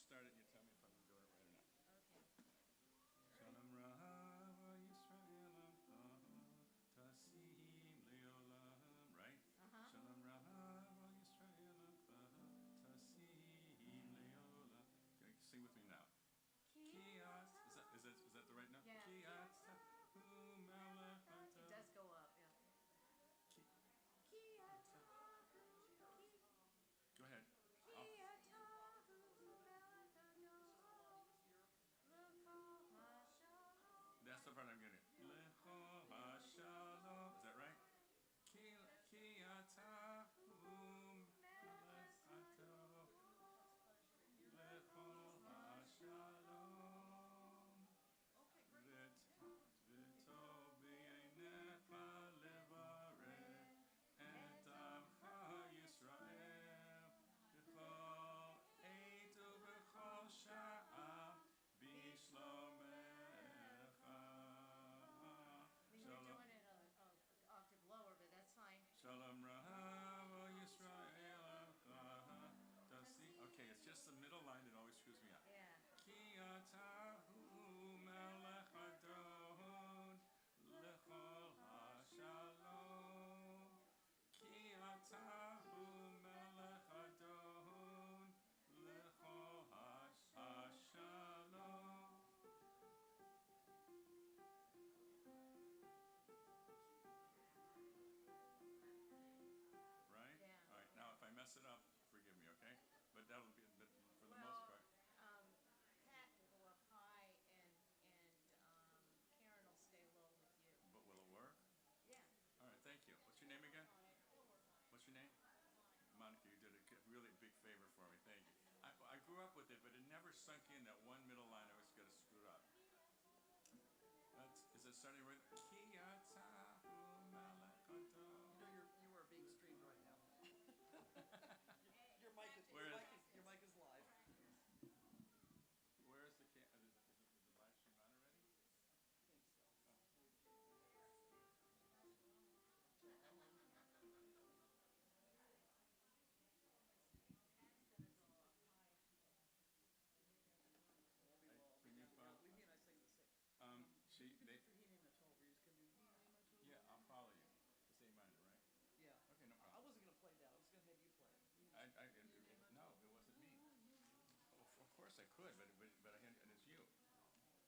start it and you tell me if I'm doing it right or not. Okay. Shalom Rava Yisrael Tasim Leolam. Right? Shalom Rava Yisrael Tasim Leolam. Okay, sing with me now. Kiat. Is that the right note? Yeah. Kiat. It does go up, yeah. Go ahead. That's the part I'm getting. Lecho Hashalom. Is that right? Ki atahum lechato lecho Hashalom. V'to b'yeinecha levarech et amcha Yisrael b'chol eit u'b'chol sha'a b'shlomecha. You're doing it an octave lower, but that's fine. Shalom Rahava Yisrael. Okay, it's just the middle line that always screws me up. Yeah. Ki atahu melech adon lechol hashalom. Ki atahu melech adon lechol hashalom. Right? Yeah. All right. Now, if I mess it up, forgive me, okay? But that'll be for the most part. Pat will go up high, and Karen will stay low with you. But will it work? Yeah. All right. Thank you. What's your name again? What's your name? Monica, you did a really big favor for me. Thank you. I grew up with it, but it never sunk in that one middle line I always got to screw up. Is it starting with Kiyatahu Malakato? You are being streamed right now. your mic is live. Where is the live stream on already? I think so. Leave me and I sing the same. You can do for he name a tall. We're just gonna do he name a tall. Yeah, I'll follow you. The same minor, right? Yeah. Okay, no problem. I wasn't gonna play that. I was gonna have you play it. No, it wasn't me. Of course I could, but and it's you.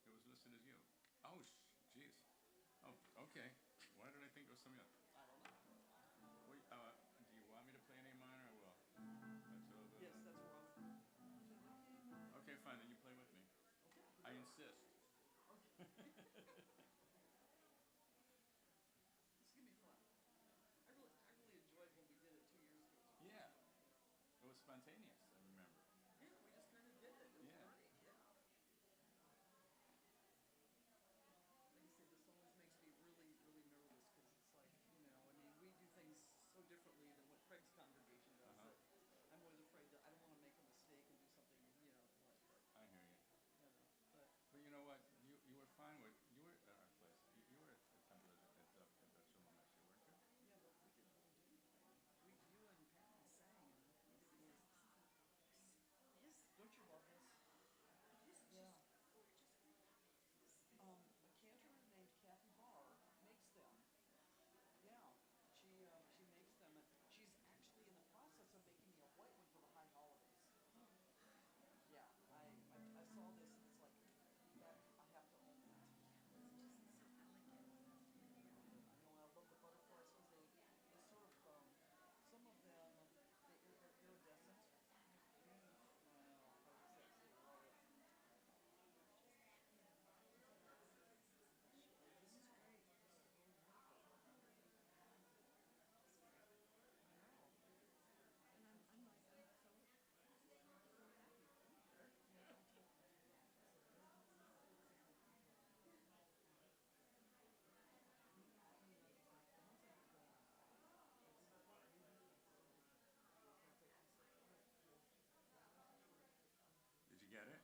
It was listed as you. Oh, jeez. Oh, okay. Why did I think it was something else? I don't know. Wait, do you want me to play an A minor? I will. Yes, that's wrong. Okay, fine. Then you play with me. Okay. I insist. Okay. This is gonna be fun. I really enjoyed when we did it 2 years ago. Yeah. It was spontaneous, I remember. Yeah, we just kind of did it. It was great. Yeah. Like I said, this always makes me really, really nervous because it's like, we do things so differently than what Craig's congregation does. That I'm always afraid that I don't want to make a mistake and do something, I hear you. But you know what? You were fine with you were at our place. You were at the temple at the Shalom actually, weren't you? yeah, but we didn't really do anything. You and Pat sang, and we did don't you love this? Yeah. A cantor named Kathy Barr makes them. Yeah. She makes them. She's actually in the process of making me a white one for the high holidays. Yeah, I saw this and it's like that I have to own that. It's just so elegant. I know I love the butterflies because they sort of some of them they're iridescent. This is great. This is really wonderful. I know. And I'm so Did you get it?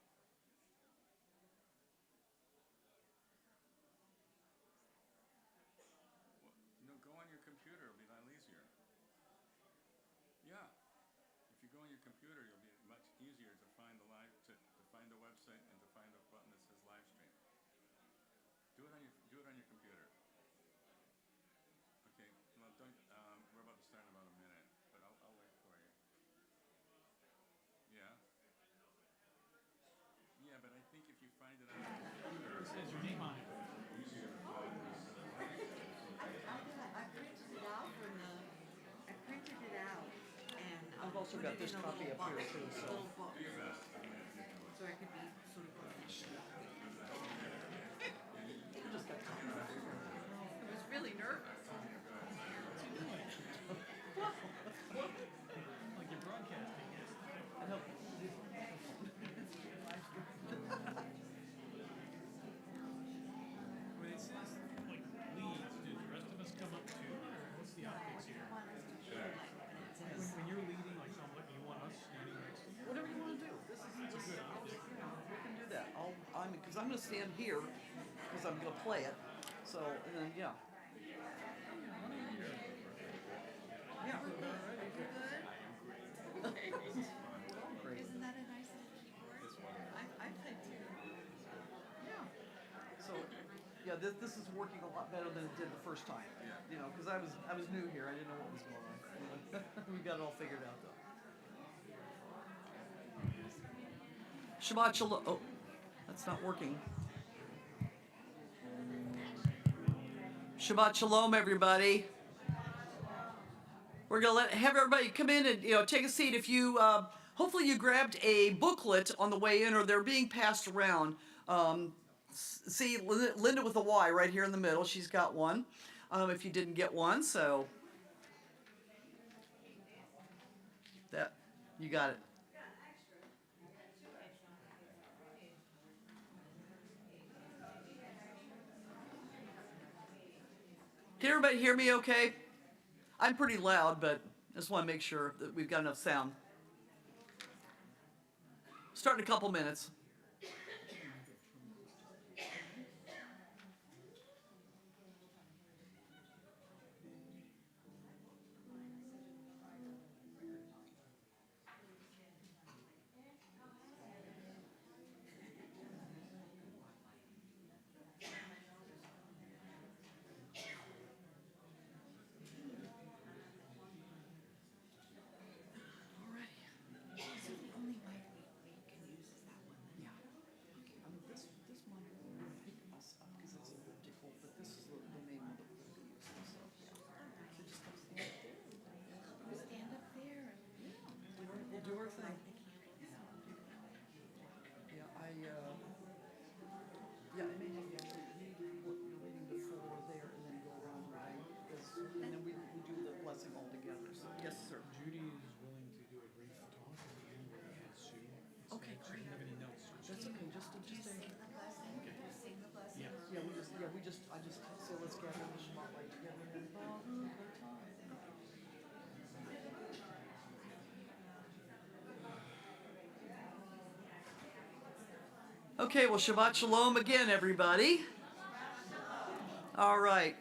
Well, no, go on your computer. It'll be a lot easier. Yeah. If you go on your computer, it'll be much easier to find the live. also got this copy up here too. So Little book. So I could be sort of professional. I just got time. I was really nervous. Like you're broadcasting. I know. When it says like leads, do the rest of us come up too? Or what's the optics here? When you're leading like someone, you want us standing next to you? Whatever you want to do. This is It's a good optic. we can do that. Because I'm gonna stand here because I'm gonna play it. So and then yeah. Yeah. Good. Great. Isn't that a nice little keyboard? I played too. Yeah. So yeah, this is working a lot better than it did the first time. You know, because I was new here. I didn't know what was going on. We got it all figured out though. Shabbat shalom. Oh, that's not working. Shabbat shalom, everybody. We're gonna have everybody come in and take a seat. If you hopefully you grabbed a booklet on the way in, or they're being passed around. See Linda with a Y right here in the middle. She's got one. If you didn't get one, so that you got it. Can everybody hear me okay? I'm pretty loud, but I just want to make sure that we've got enough sound. Start in a couple minutes. So the only mic we can use is that one. Yeah. This might pick us up because it's vertical, but this is the main one that we're going to use. So yeah. So just come stand up there. We'll stand up there and We'll do our thing. light the candles. Yeah, I may have you actually read what you're reading before there and then go around, right? And then we do the blessing all together. So yes, sir. Judy is willing to do a brief talk at the end where we had Sue. Okay, She great. doesn't have any notes. That's okay. Just say. Sing the blessing. Sing the blessing. Yeah. Yeah, I just say let's gather in the spotlight together and then Okay, well, Shabbat Shalom again, everybody. All right.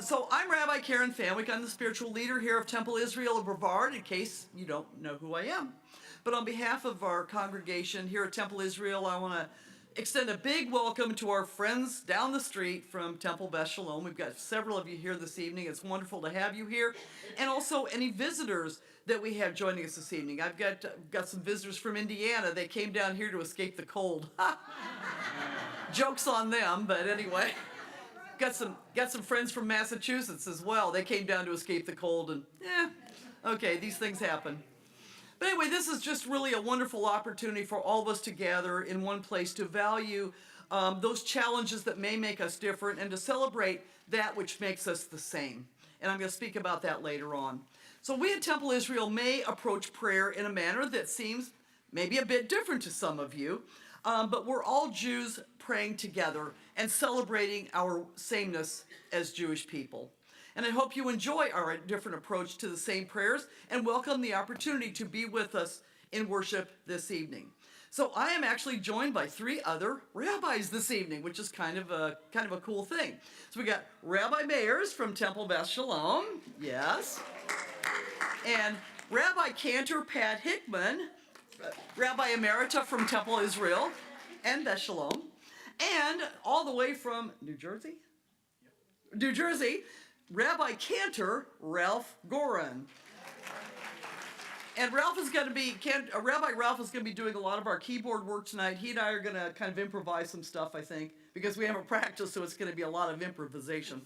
So I'm Rabbi Karen Fanwick. I'm the spiritual leader here of Temple Israel of Brevard, in case you don't know who I am. But on behalf of our congregation here at Temple Israel, I want to extend a big welcome to our friends down the street from Temple Beth Shalom. We've got several of you here this evening. It's wonderful to have you here. And also any visitors that we have joining us this evening. I've got some visitors from Indiana. They came down here to escape the cold. Joke's on them, but anyway. Got some friends from Massachusetts as well. They came down to escape the cold, and okay, these things happen. But anyway, this is just really a wonderful opportunity for all of us to gather in one place to value those challenges that may make us different and to celebrate that which makes us the same. And I'm going to speak about that later on. So we at Temple Israel may approach prayer in a manner that seems maybe a bit different to some of you, but we're all Jews praying together and celebrating our sameness as Jewish people. And I hope you enjoy our different approach to the same prayers and welcome the opportunity to be with us in worship this evening. So I am actually joined by 3 other rabbis this evening, which is kind of a cool thing. So we got Rabbi Mayers from Temple Beth Shalom, yes, and Rabbi Cantor Pat Hickman, Rabbi Emerita from Temple Israel and Beth Shalom, and all the way from New Jersey, Rabbi Cantor Ralph Goran. And Rabbi Ralph is going to be doing a lot of our keyboard work tonight. He and I are going to kind of improvise some stuff, I think, because we haven't practiced, so it's going to be a lot of improvisation.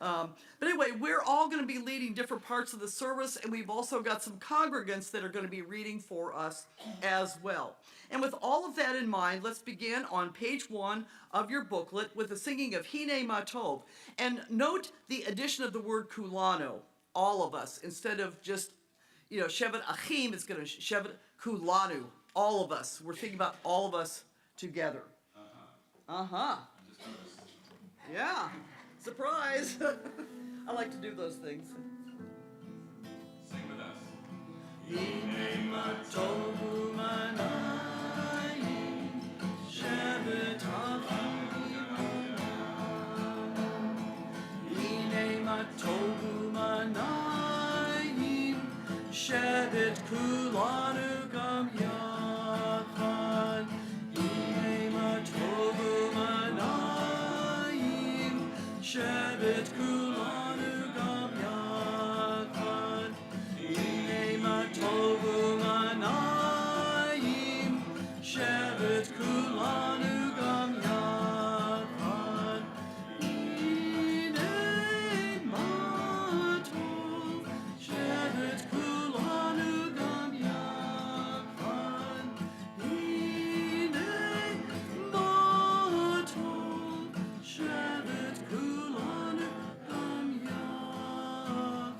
But anyway, we're all going to be leading different parts of the service, and we've also got some congregants that are going to be reading for us as well. And with all of that in mind, let's begin on page 1 of your booklet with the singing of Hine Matov. And note the addition of the word kulano, all of us, instead of just, Shevet Achim, it's going to Shevet Kulanu, all of us. We're thinking about all of us together. Uh-huh. Yeah. Surprise. I like to do those things. Sing with us. Hine Matov Manayim, Shevet Achim. Hine Matov Manayim, Shevet Kulanu Gam Yachad. Hine Matov Manayim, Shevet Kulanu Gam Yachad. Hine Matov Manayim, Shevet Kulanu Gam Yachad. Hine Matov, Shevet Kulanu Gam Yachad. Hine Matov, Shevet Kulanu Gam Yachad.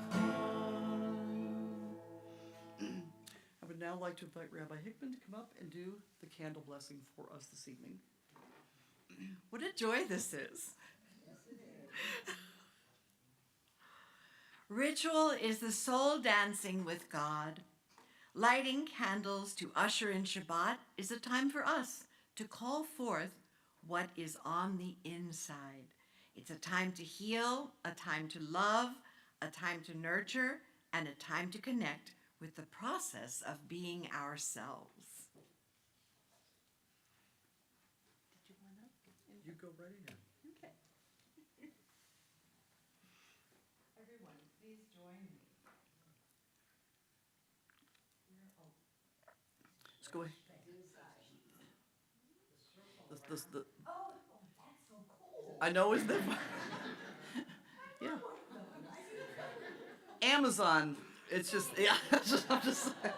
I would now like to invite Rabbi Hickman to come up and do the candle blessing for us this evening. What a joy this is. Ritual is the soul dancing with God. Lighting candles to usher in Shabbat is a time for us to call forth what is on the inside. It's a time to heal, a time to love, a time to nurture, and a time to connect with the process of being ourselves. Did you want to? You go right ahead. Okay. Everyone, please join me. Let's go ahead. The, Oh, that's so cool. I know, isn't that fun? Yeah. Amazon, it's just, yeah, I'm just saying.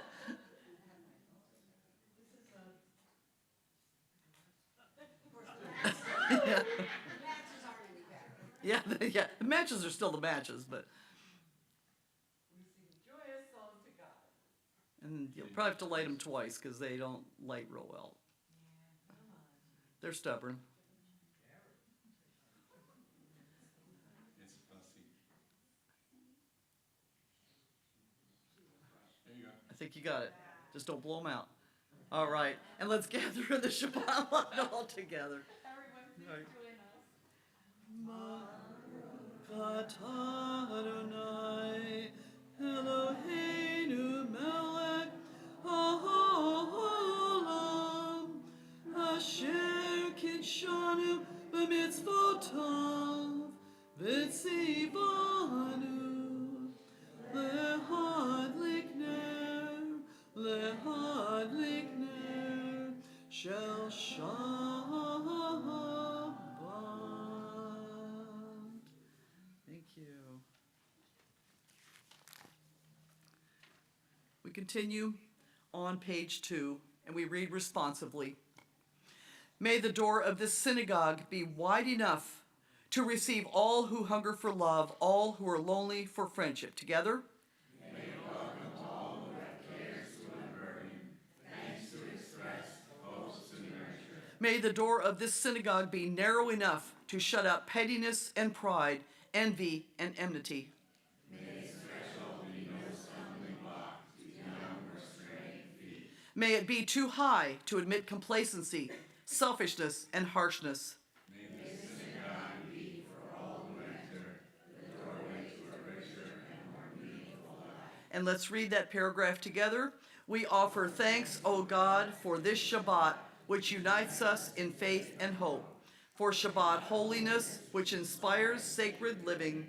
Yeah. Yeah, yeah, the matches are still the matches, but. We sing joyous songs to God. And you'll probably have to light them twice because they don't light real well. They're stubborn. It's fussy. There you go. I think you got it. Just don't blow them out. All right, and let's gather in the Shabbat line all together. Everyone, please Right. join us. Adonai, Eloheinu melech haolam, asher kidshanu b'mitzvotav v'tzivanu lehadlik ner shel Shabbat. Thank you. We continue on page 2, and we read responsively. May the door of this synagogue be wide enough to receive all who hunger for love, all who are lonely for friendship. Together? May the door of this synagogue be narrow enough to shut out pettiness and pride, envy and enmity. May it be too high to admit complacency, selfishness, and harshness. And let's read that paragraph together. We offer thanks, O God, for this Shabbat, which unites us in faith and hope. For Shabbat holiness, which inspires sacred living.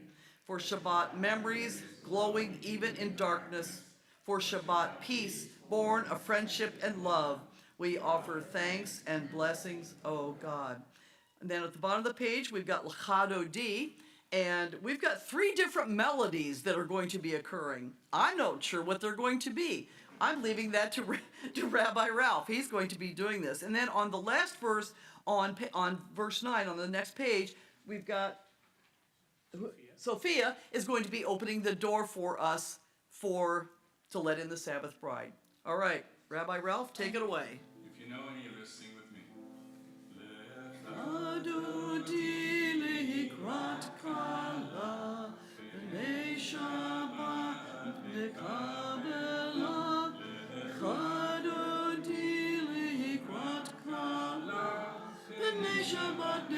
For Shabbat memories, glowing even in darkness. For Shabbat peace, born of friendship and love. We offer thanks and blessings, O God. And then at the bottom of the page, we've got L'chado D, And we've got 3 different melodies that are going to be occurring. I'm not sure what they're going to be. I'm leaving that to Rabbi Ralph. He's going to be doing this. And then on the last verse, on verse 9, on the next page, we've got Sophia is going to be opening the door for us to let in the Sabbath bride. All right, Rabbi Ralph, take it away. If you know any of this, sing with me. Shabbat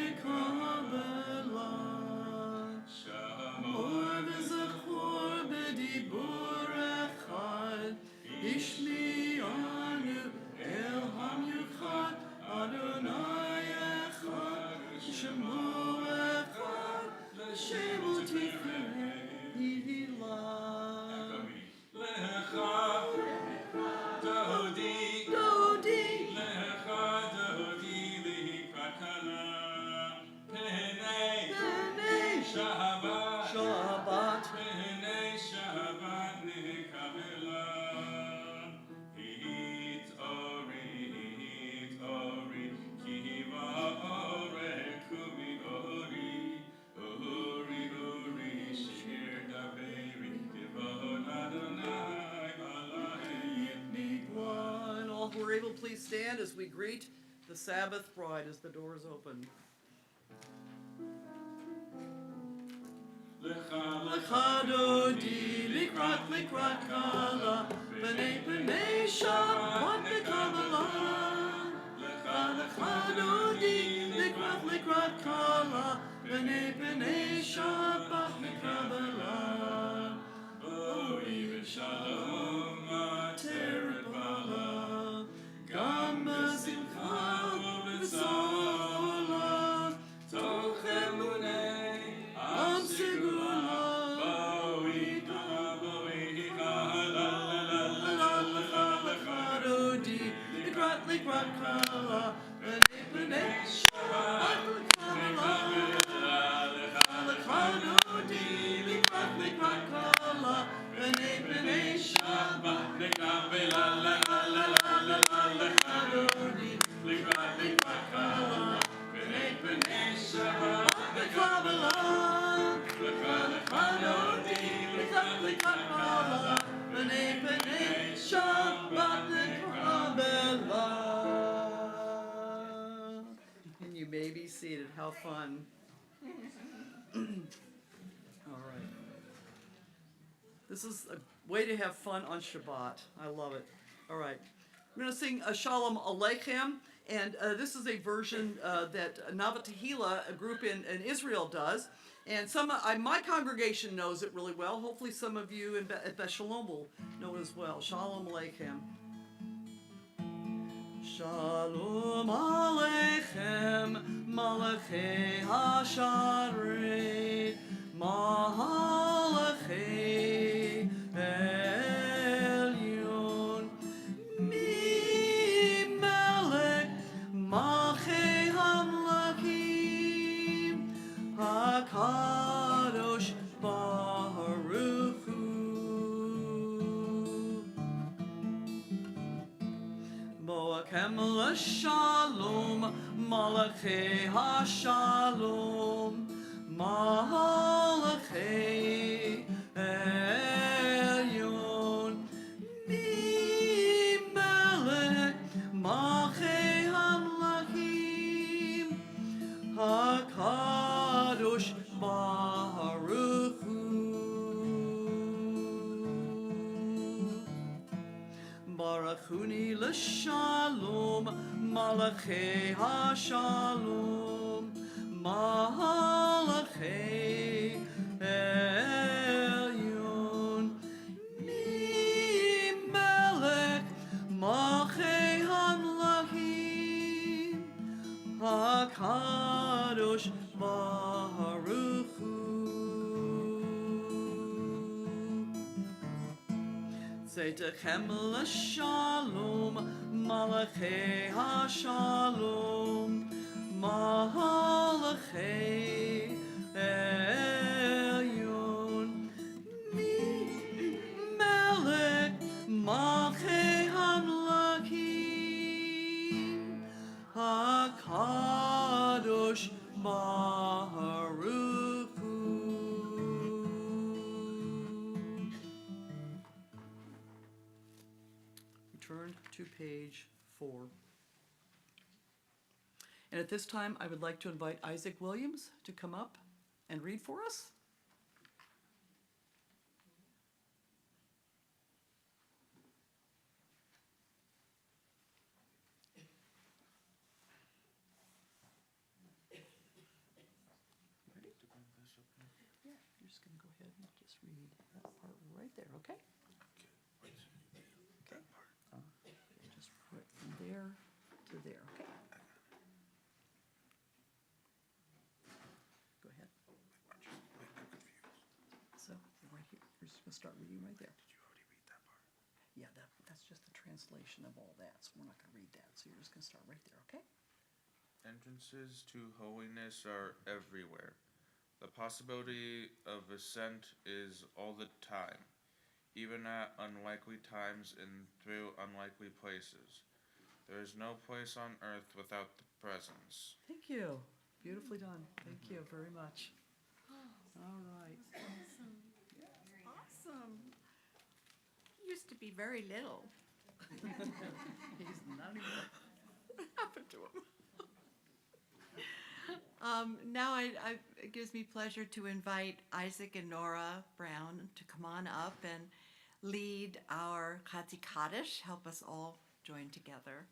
Mor v'zachor b'dibur echad Ishmi'anu el hamiuchad Adonai echad Shemo echad Shemo tiferet Hilah Lecha Dodi Dodi Lecha Dodi Likrat Kala Penei Penei Shabbat Shabbat Penei Shabbat Nikabela Hit Ori Kiva Ore Kumi Ori Shir Daveri Devon Adonai One. All who are able, please stand as we greet the Sabbath bride as the doors open. Lecha dodi likrat kala b'nei Shabbat nekabela. Lecha dodi likrat kala b'nei Shabbat nekabela. Boi v'shalom ateret bala Gam b'simcha v'tzola Toch emunei am segula. Boi Lecha dodi likrat kala b'nei Shabbat nekabela. Lecha dodi likrat kala b'nei Shabbat nekabela. Lecha dodi likrat kala b'nei Shabbat nekabela. Lecha dodi likrat kala b'nei Shabbat nekabela. And you may be seated. How fun. All right. This is a way to have fun on Shabbat. I love it. All right. We're going to sing a Shalom Aleichem, and this is a version that Nava Tehillah, a group in Israel, does. And my congregation knows it really well. Hopefully some of you at Beth Shalom will know it as well. Shalom Aleichem. Shalom Aleichem, Malachei HaSharei, Malachei Elyon, Mi Melech, Malchei Hamlakim, HaKadosh Baruch Hu. Boakem l'shalom, Malachei HaShalom, Malachei Elyon, Mi Melech, Malchei Hamlakim, HaKadosh Baruch Hu. Barachuni l'shalom, Malachei HaShalom, Malachei Elyon, Mi Melech, Malchei Hamlakim, HaKadosh Baruch Hu. Tzeitekhem l'shalom, Malachei HaShalom, Malachei page 4. And at this time, I would like to invite Isaac Williams to come up and read for us. Ready? Yeah, you're just going to go ahead and just read that part right there, okay? Okay. Just put from there to there, okay? Go ahead. So, right here, you're just going to start reading right there. Did you already read that part? Yeah, that's just the translation of all that, so we're not going to read that. So you're just going to start right there, okay? Entrances to holiness are everywhere. The possibility of ascent is all the time, even at unlikely times and through unlikely places. There is no place on earth without the presence. Thank you. Beautifully done. Thank you very much. All right. Awesome. He used to be very little. He's not even. What happened to him? Now it gives me pleasure to invite Isaac and Nora Brown to come on up and lead our Chatzi Kaddish, help us all join together.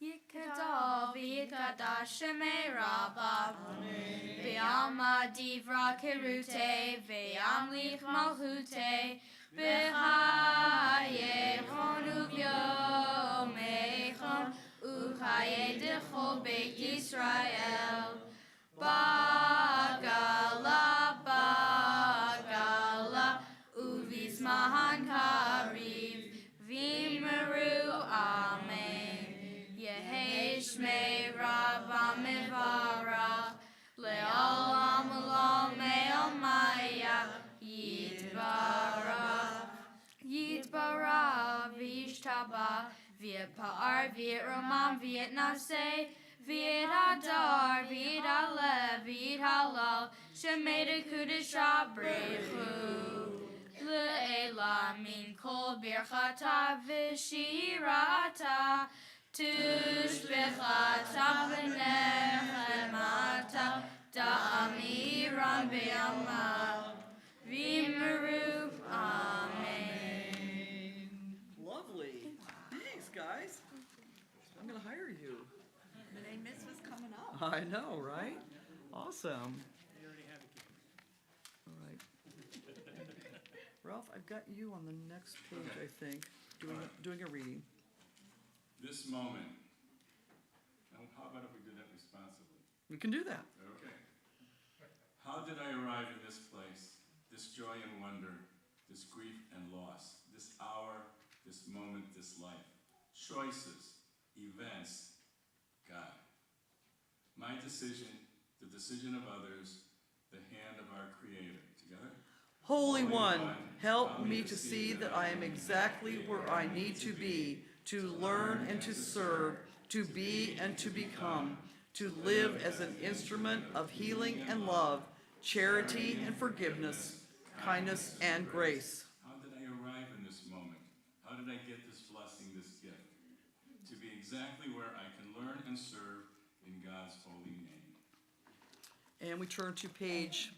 Yikadal v'yikadash shemei rabbav V'yama divra kirute V'yamlich malchute B'chayechon uvyomechon Uchaye dechol beit Yisrael Bagala bagala Uvismahan kariv V'immeru amen Yeheshmei Rabba Mevarach Le'olam Olam Me'omaya Yitbarach Yitbarach V'yishtabah V'yipa'ar V'yitramam V'yitnaseh V'yitadar V'yitalev V'yithalal Shemei Dekudesh Abrechu Le'ela min kol birchata V'shirata Tushbechata v'nechemata da'amiram b'yamav v'immeru. Amen. Lovely. Thanks, guys. I'm going to hire you. The name mitzvah's coming up. I know, right? Awesome. You already have it. All right. Ralph, I've got you on the next page, I think, doing a reading. This moment. Now, how about if we do that responsibly? We can do that. Okay. How did I arrive in this place? This joy and wonder, this grief and loss, this hour, this moment, this life. Choices, events, God. My decision, the decision of others, the hand of our Creator. Together? Holy One, help me to see that I am exactly where I need to be, to learn and to serve, to be and to become, to live as an instrument of healing and love, charity and forgiveness, kindness and grace. How did I arrive in this moment? How did I get this blessing, this gift? To be exactly where I can learn and serve in God's holy name. And we turn to page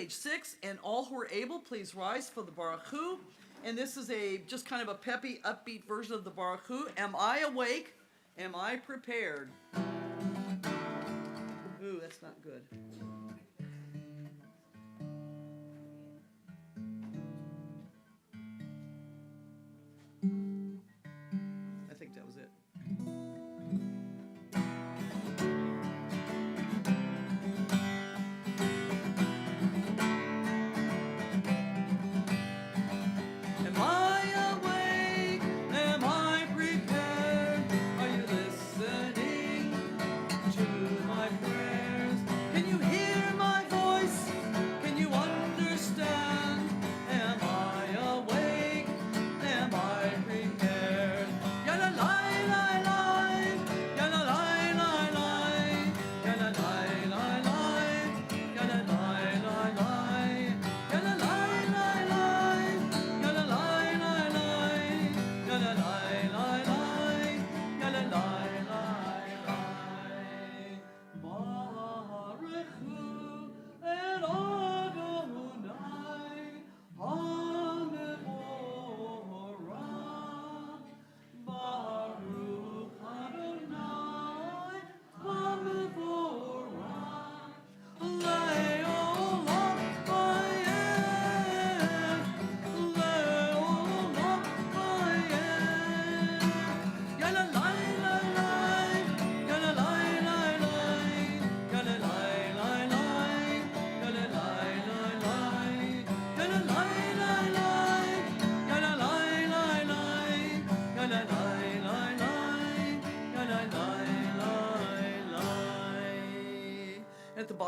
6, and all who are able, please rise for the Baruch Hu. And this is just kind of a peppy, upbeat version of the Baruch Hu. Am I awake? Am I prepared? Ooh, that's not good. I think that was it. Am I awake? Am I prepared? Are you listening to my prayers? Can you hear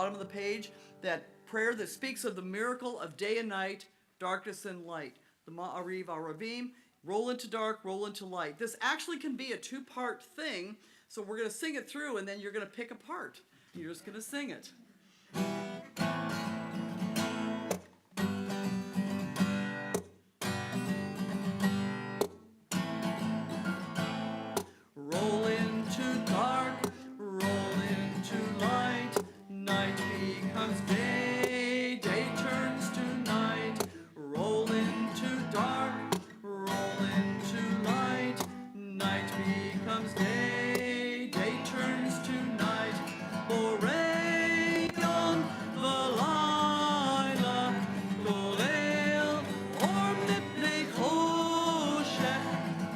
bottom of the page, that prayer that speaks of the miracle of day and night, darkness and light. The Ma'ariv Aravim, roll into dark, roll into light. This actually can be a two-part thing, so we're going to sing it through, and then you're going to pick a part. You're just going to sing it. Roll into dark, roll into light. Night becomes day, day turns to night. Roll into dark, roll into light. Night becomes day, day turns to night. Boreyon v'layla, golel or mipnei choshech,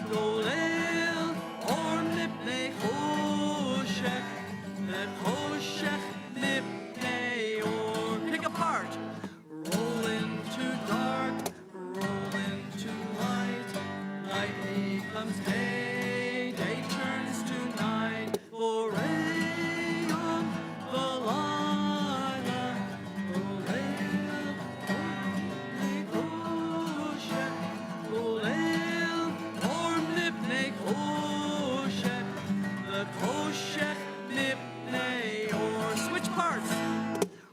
golel or mipnei choshech, v'choshech mipnei or. Pick a part. Roll into dark, roll into light. Night becomes day, day turns to night. Boreyon v'layla, golel or mipnei choshech, v'choshech mipnei or. Switch parts.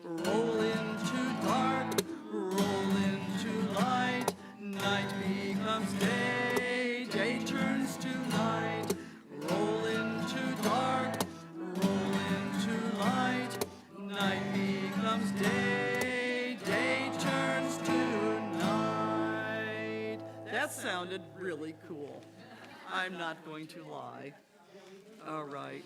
Roll into dark, roll into light. Night becomes day, day turns to night. Roll into dark, roll into light. Night becomes day, day turns to night. That sounded really cool. I'm not going to lie. All right.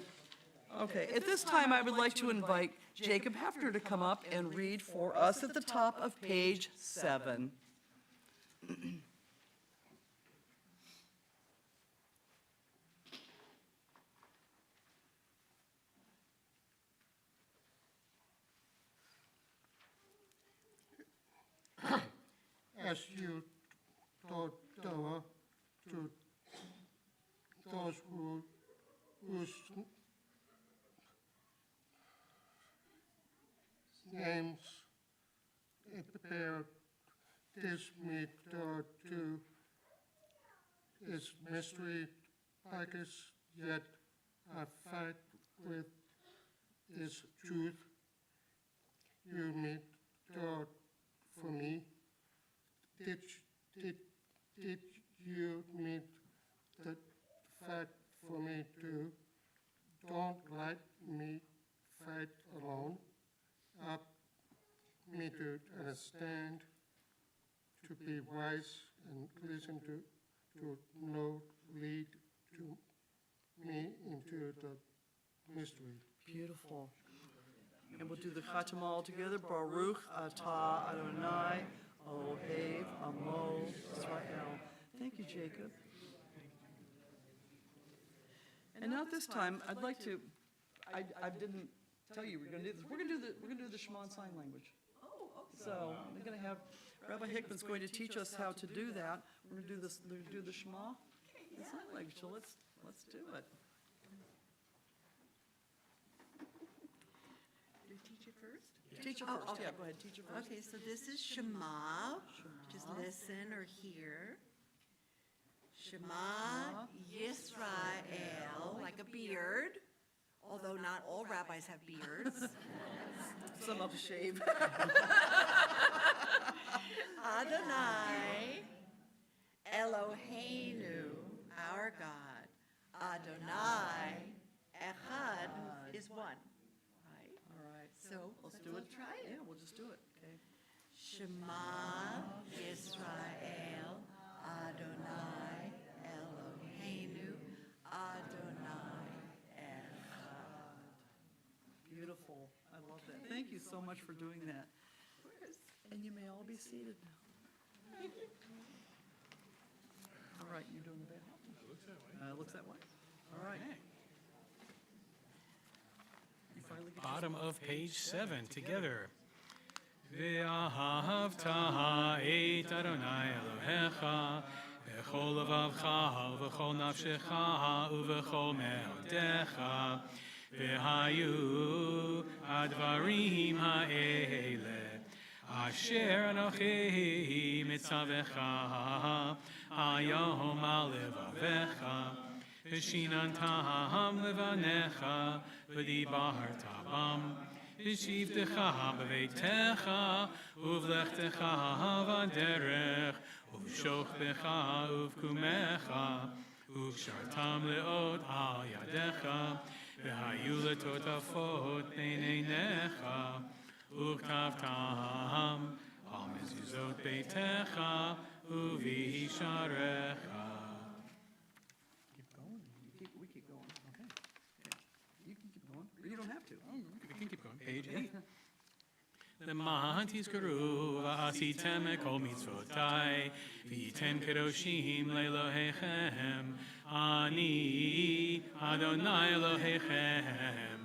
Okay, at this time I would like to invite Jacob Hefner to come up and read for us at the top of page 7. As you taught Torah to those whose names it prepared this meat to its mystery package, yet I fight with its truth. You meet for me. Did you meet the fight for me too? Don't let me fight alone. Help me to understand, to be wise and listen to know, lead to me into the mystery. Beautiful. And we'll do the Khatam all together. Baruch atah Adonai Ohev Amo Israel. Thank you, Jacob. And now at this time, I'd like to. I didn't tell you we're going to do this. We're going to do the Shema in sign language. Oh, okay. So we're going to have Rabbi Hickman's going to teach us how to do that. We're going to do this. We're going to do the Shema in sign language. So let's do it. Do teach it first? Teach it first. Yeah, go ahead. Teach it first. Okay, so this is Shema. Just listen or hear. Shema Yisrael, like a beard, although not all rabbis have beards. Some of shave. Adonai Eloheinu, our God. Adonai Echad is one. Right? All right. So Let's do we'll it. try it. Yeah, we'll just do it. Okay. Shema Yisrael, Adonai Eloheinu, Adonai Echad. Beautiful. I love that. Thank you so much for doing that. And you may all be seated now. All right, you doing the bad? Looks that way. All right. You finally get Bottom of page 7 together. Ve'ahavta et Adonai Elohecha v'chol levavcha v'chol nafshecha v'chol me'odecha והיו הדברים האלה אשר אנוכי מצווך היום על לבביך ושיננתם לבניך ודיברת בם בשבתך בביתך ובלכתך בדרך ובשוכבך ובקומך וקשרתם לאות על ידיך והיו לטוטפות בין עיניך וכתבתם על מזוזות ביתך ובישעריך. Keep going. We keep going. Okay. You can keep going. Or you don't have to. We can keep going. Page 8. למען תזכרו ועשיתם כל מצוותיי והייתם קדושים לאלוהיכם אני אדוני אלוהיכם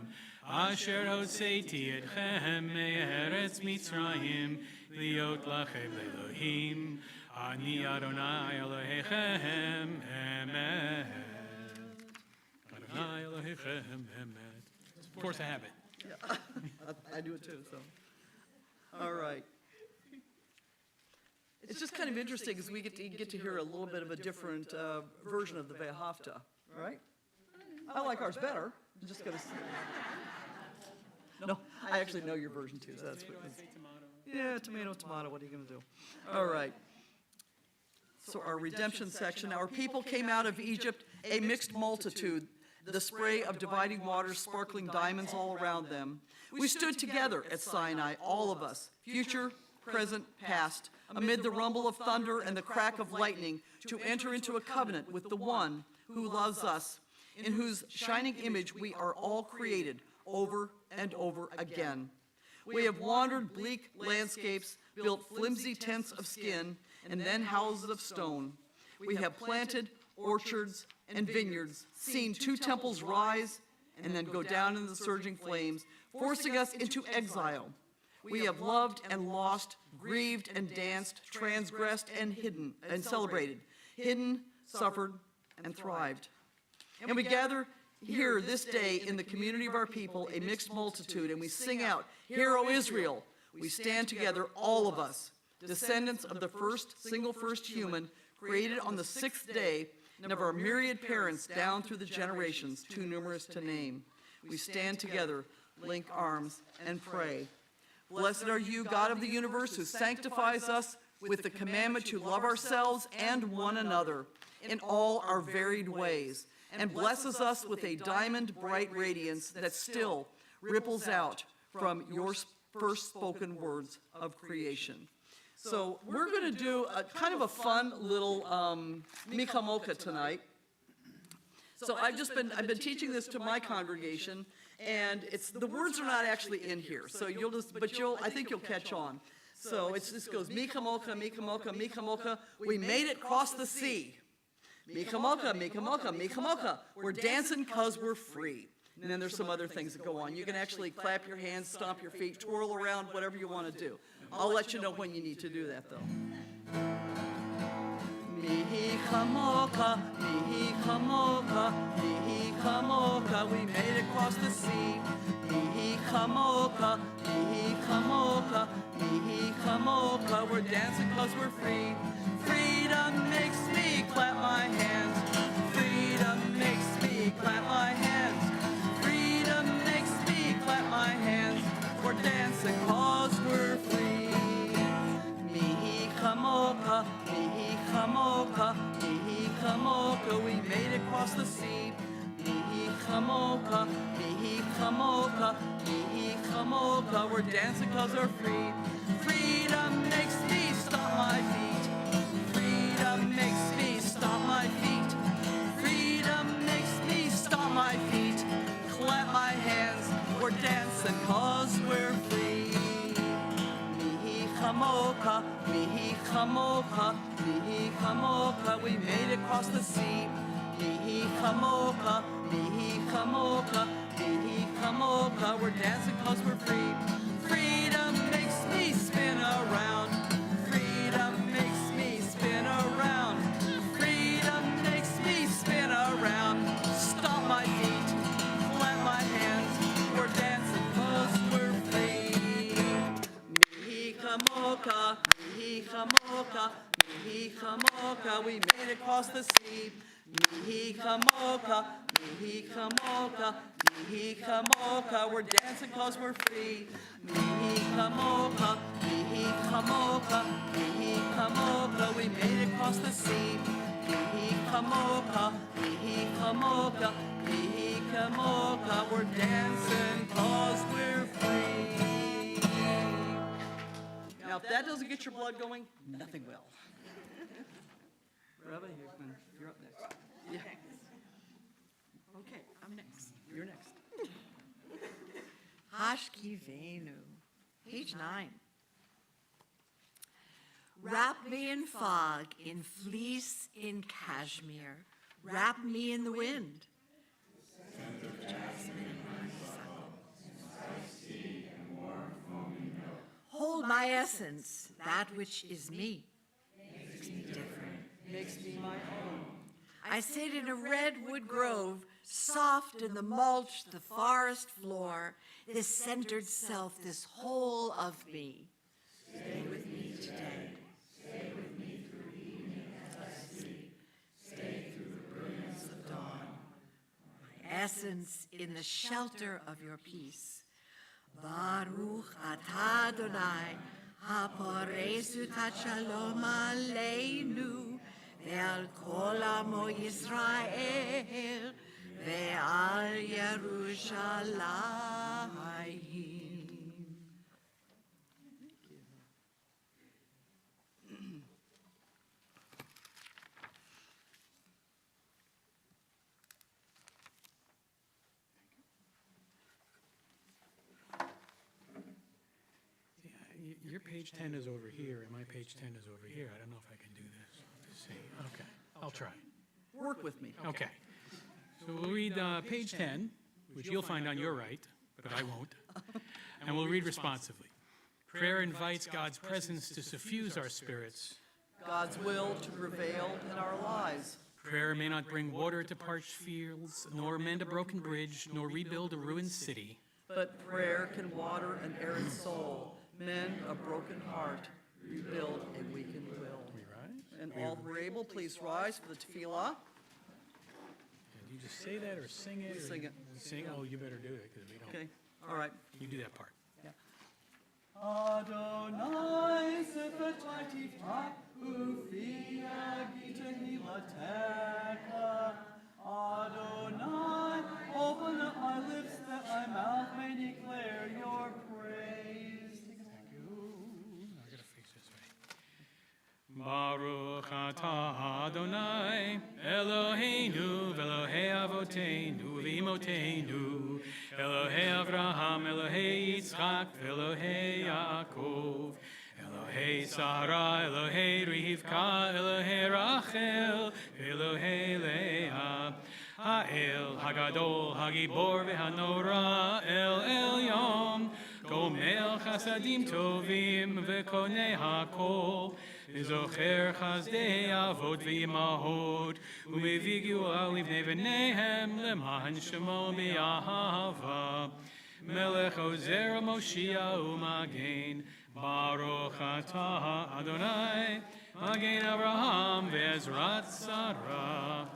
אשר הוצאתי אתכם מארץ מצרים להיות לכם לאלוהים אני אדוני אלוהיכם אמת אדוני אלוהיכם אמת. Of course I have it. I do it too, so. All right. It's just kind of interesting because we get to hear a little bit of a different version of the Ve'ahavta, right? I like ours better. I'm just gonna. No, I actually know your version too. So that's what. Yeah, tomato, tomato. What are you gonna do? All right. So our redemption section. Our people came out of Egypt, a mixed multitude. The spray of dividing waters, sparkling diamonds all around them. We stood together at Sinai, all of us, future, present, past, amid the rumble of thunder and the crack of lightning, to enter into a covenant with the one who loves us, in whose shining image we are all created over and over again. We have wandered bleak landscapes, built flimsy tents of skin, and then houses of stone. We have planted orchards and vineyards, seen 2 temples rise and then go down in the surging flames, forcing us into exile. We have loved and lost, grieved and danced, transgressed and hidden and celebrated, hidden, suffered, and thrived. And we gather here this day in the community of our people, a mixed multitude, and we sing out, "Hear, O Israel!" We stand together, all of us, descendants of the first human, created on the 6th day, and of our myriad parents down through the generations, too numerous to name. We stand together, link arms, and pray. Blessed are you, God of the universe, who sanctifies us with the commandment to love ourselves and one another in all our varied ways, and blesses us with a diamond-bright radiance that still ripples out from your first spoken words of creation. So we're going to do a kind of a fun little mikamoka tonight. So I've been teaching this to my congregation, and the words are not actually in here. So I think you'll catch on. So this goes mikamoka, mikamoka, mikamoka. We made it across the sea. Mikamoka, mikamoka, mikamoka. We're dancing 'cause we're free. And then there's some other things that go on. You can actually clap your hands, stomp your feet, twirl around, whatever you want to do. I'll let you know when you need to do that, though. Mihi chamoka, mihi chamoka, mihi chamoka. We made it across the sea. Mihi chamoka, mihi chamoka, mihi chamoka. We're dancing 'cause we're free. Freedom makes me clap my hands. Freedom makes me clap my hands. Freedom makes me clap my hands. We're dancing 'cause we're free. Mihi chamoka, mihi chamoka, mihi chamoka. We made it across the sea. Mihi chamoka, mihi chamoka, mihi chamoka. We're dancing 'cause we're free. Freedom makes me stomp my feet. Freedom makes me stomp my feet. Freedom makes me stomp my feet. Clap my hands. We're dancing 'cause we're free. Mihi chamoka, mihi chamoka, mihi chamoka. We made it across the sea. Mihi chamoka, mihi chamoka, mihi chamoka. We're dancing 'cause we're free. Freedom makes me spin around. Freedom makes me spin around. Freedom makes me spin around. Stomp my feet, clap my hands. chamoka, mihi chamoka, mihi chamoka. We made it across the sea. Mihi chamoka, mihi chamoka, mihi chamoka. We're dancing 'cause we're free. Mihi chamoka, mihi chamoka, mihi chamoka. We made it across the sea. Mihi chamoka, mihi chamoka, mihi chamoka. We're dancing 'cause we're free. Now, if that doesn't get your blood going, nothing will. Rabbi, you're up next. Yeah. Okay, I'm next. You're next. Hashkivenu, page 9. Wrap me in fog, in fleece, in cashmere. Wrap me in the wind. Hold my essence, that which is me. Makes me different. Makes me my own. I sit in a redwood grove, soft in the mulch, the forest floor, this centered self, this whole of me. Stay with me today. Stay with me through evening as I sleep. Stay through the brilliance of dawn. My essence in the shelter of your peace. Baruch atah Adonai, haporesu tachalom aleinu, ve'al kol amo Yisrael, ve'al Yerushalayim. Your page 10 is over here, and my page 10 is over here. I don't know if I can do this. Let's see. Okay, I'll try. Work with me. Okay. So we'll read page 10, which you'll find on your right, but I won't. And we'll read responsively. Prayer invites God's presence to suffuse our spirits. God's will to prevail in our lives. Prayer may not bring water to parched fields, nor mend a broken bridge, nor rebuild a ruined city. But prayer can water an arid soul, mend a broken heart, rebuild a weakened will. We rise? And all who are able, please rise for the tefillah. Do you just say that or sing it? We sing it. Sing? Oh, you better do it, because we don't. Okay, all right. You do that part. Adonai sefet tiftach ufi agita hilatecha. Adonai, open up my lips that my mouth may declare your praise. Thank you. I gotta face this way. Baruch atah Adonai, Eloheinu v'Elohei avoteinu v'imotenu, Elohei Avraham, Elohei Yitzchak, v'Elohei Yaakov, Elohei Sarah, Elohei Rivka, Elohei Rachel, Elohei Leah, Ha'el, Hagadol, Hagibor, v'Hanora, El Elyon, Gomel Chasadim Tovim, v'Konei HaKol, Zocher Chazdei Avot v'Imahot, U'mevig Yuah livnei v'neihem, Lema'an Shemo b'Yahava, Melech Ozer Moshiach U'Magen, Baruch atah Adonai, Magen Avraham ve'Ezrat Sarah.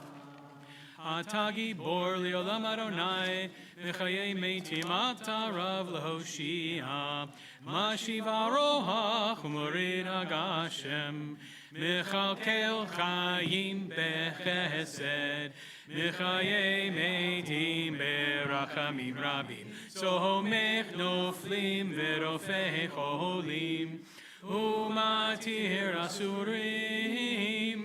Ata gibor li'olam Adonai, v'chayei meitim ata rav lehoshia, mashiv arohach u'morid hagashem, mechalkel chayim bechesed, mechayei meitim berachamim rabim, somech noflim v'rofei cholim, u'matir asurim,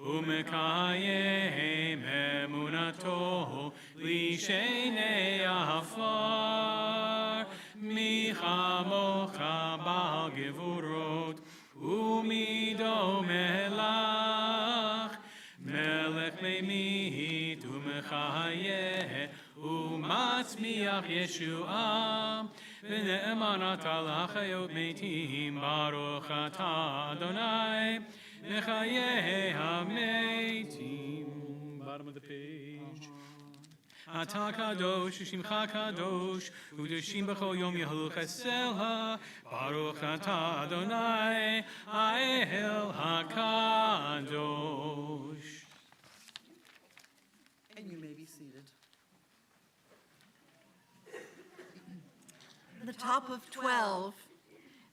Umekayem emunato lishenei afar michamocha bal gevurot umido melach melech meimit umechayeh umatzmiach Yeshua v'ne'eman ata l'chayot meitim baruch atah Adonai Nechayei hametim. Bottom of the page. אתה קדוש ושמך קדוש, וקדושים בכל יום יהלו חסדך, ברוך אתה אדוני האל הקדוש. And you may be seated. The top of 12.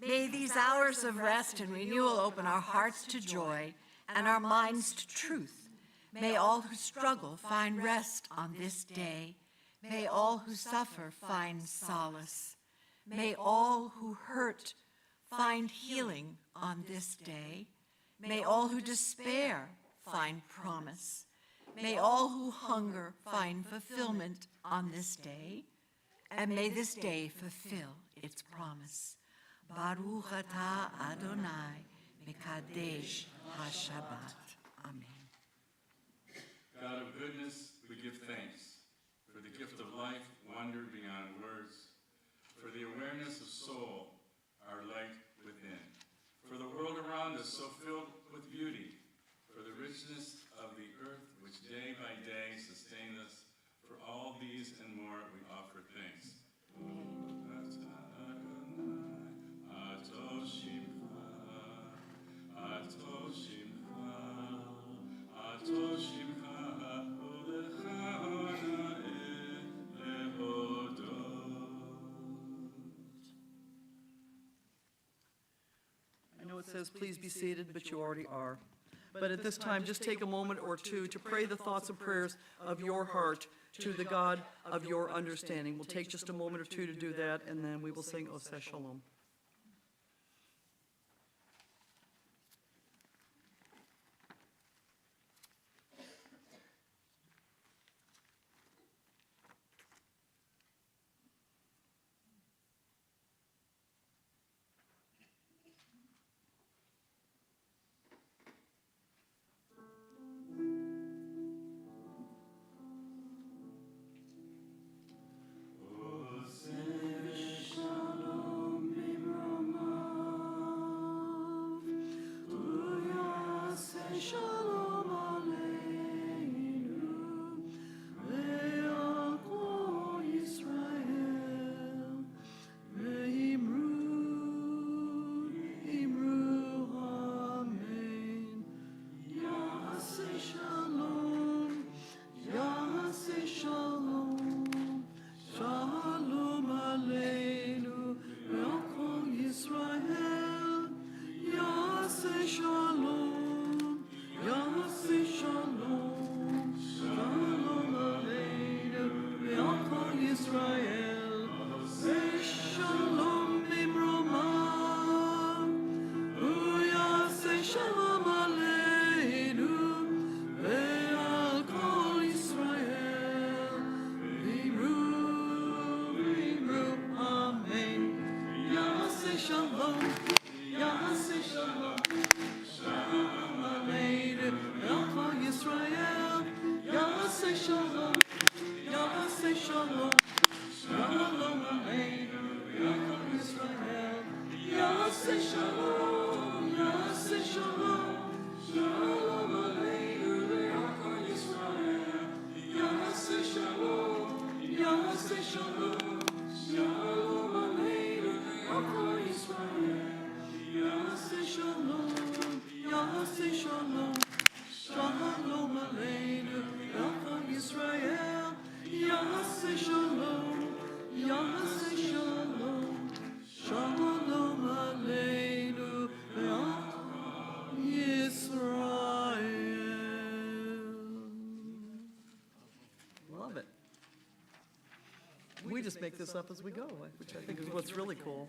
May these hours of rest and renewal open our hearts to joy and our minds to truth. May all who struggle find rest on this day. May all who suffer find solace. May all who hurt find healing on this day. May all who despair find promise. May all who hunger find fulfillment on this day. And may this day fulfill its promise. Baruch atah Adonai Mekadesh HaShabbat. Amen. God of goodness, we give thanks for the gift of life, wonder beyond words, for the awareness of soul, our light within, for the world around us so filled with beauty, for the richness of the earth which day by day sustains us. For all these and more we offer thanks. I know it says please be seated, but you already are. But at this time, just take a moment or two to pray the thoughts and prayers of your heart to the God of your understanding. We'll take just a moment or two to do that, and then we will sing Oseh Shalom. Love it. We just make this up as we go, which I think is what's really cool.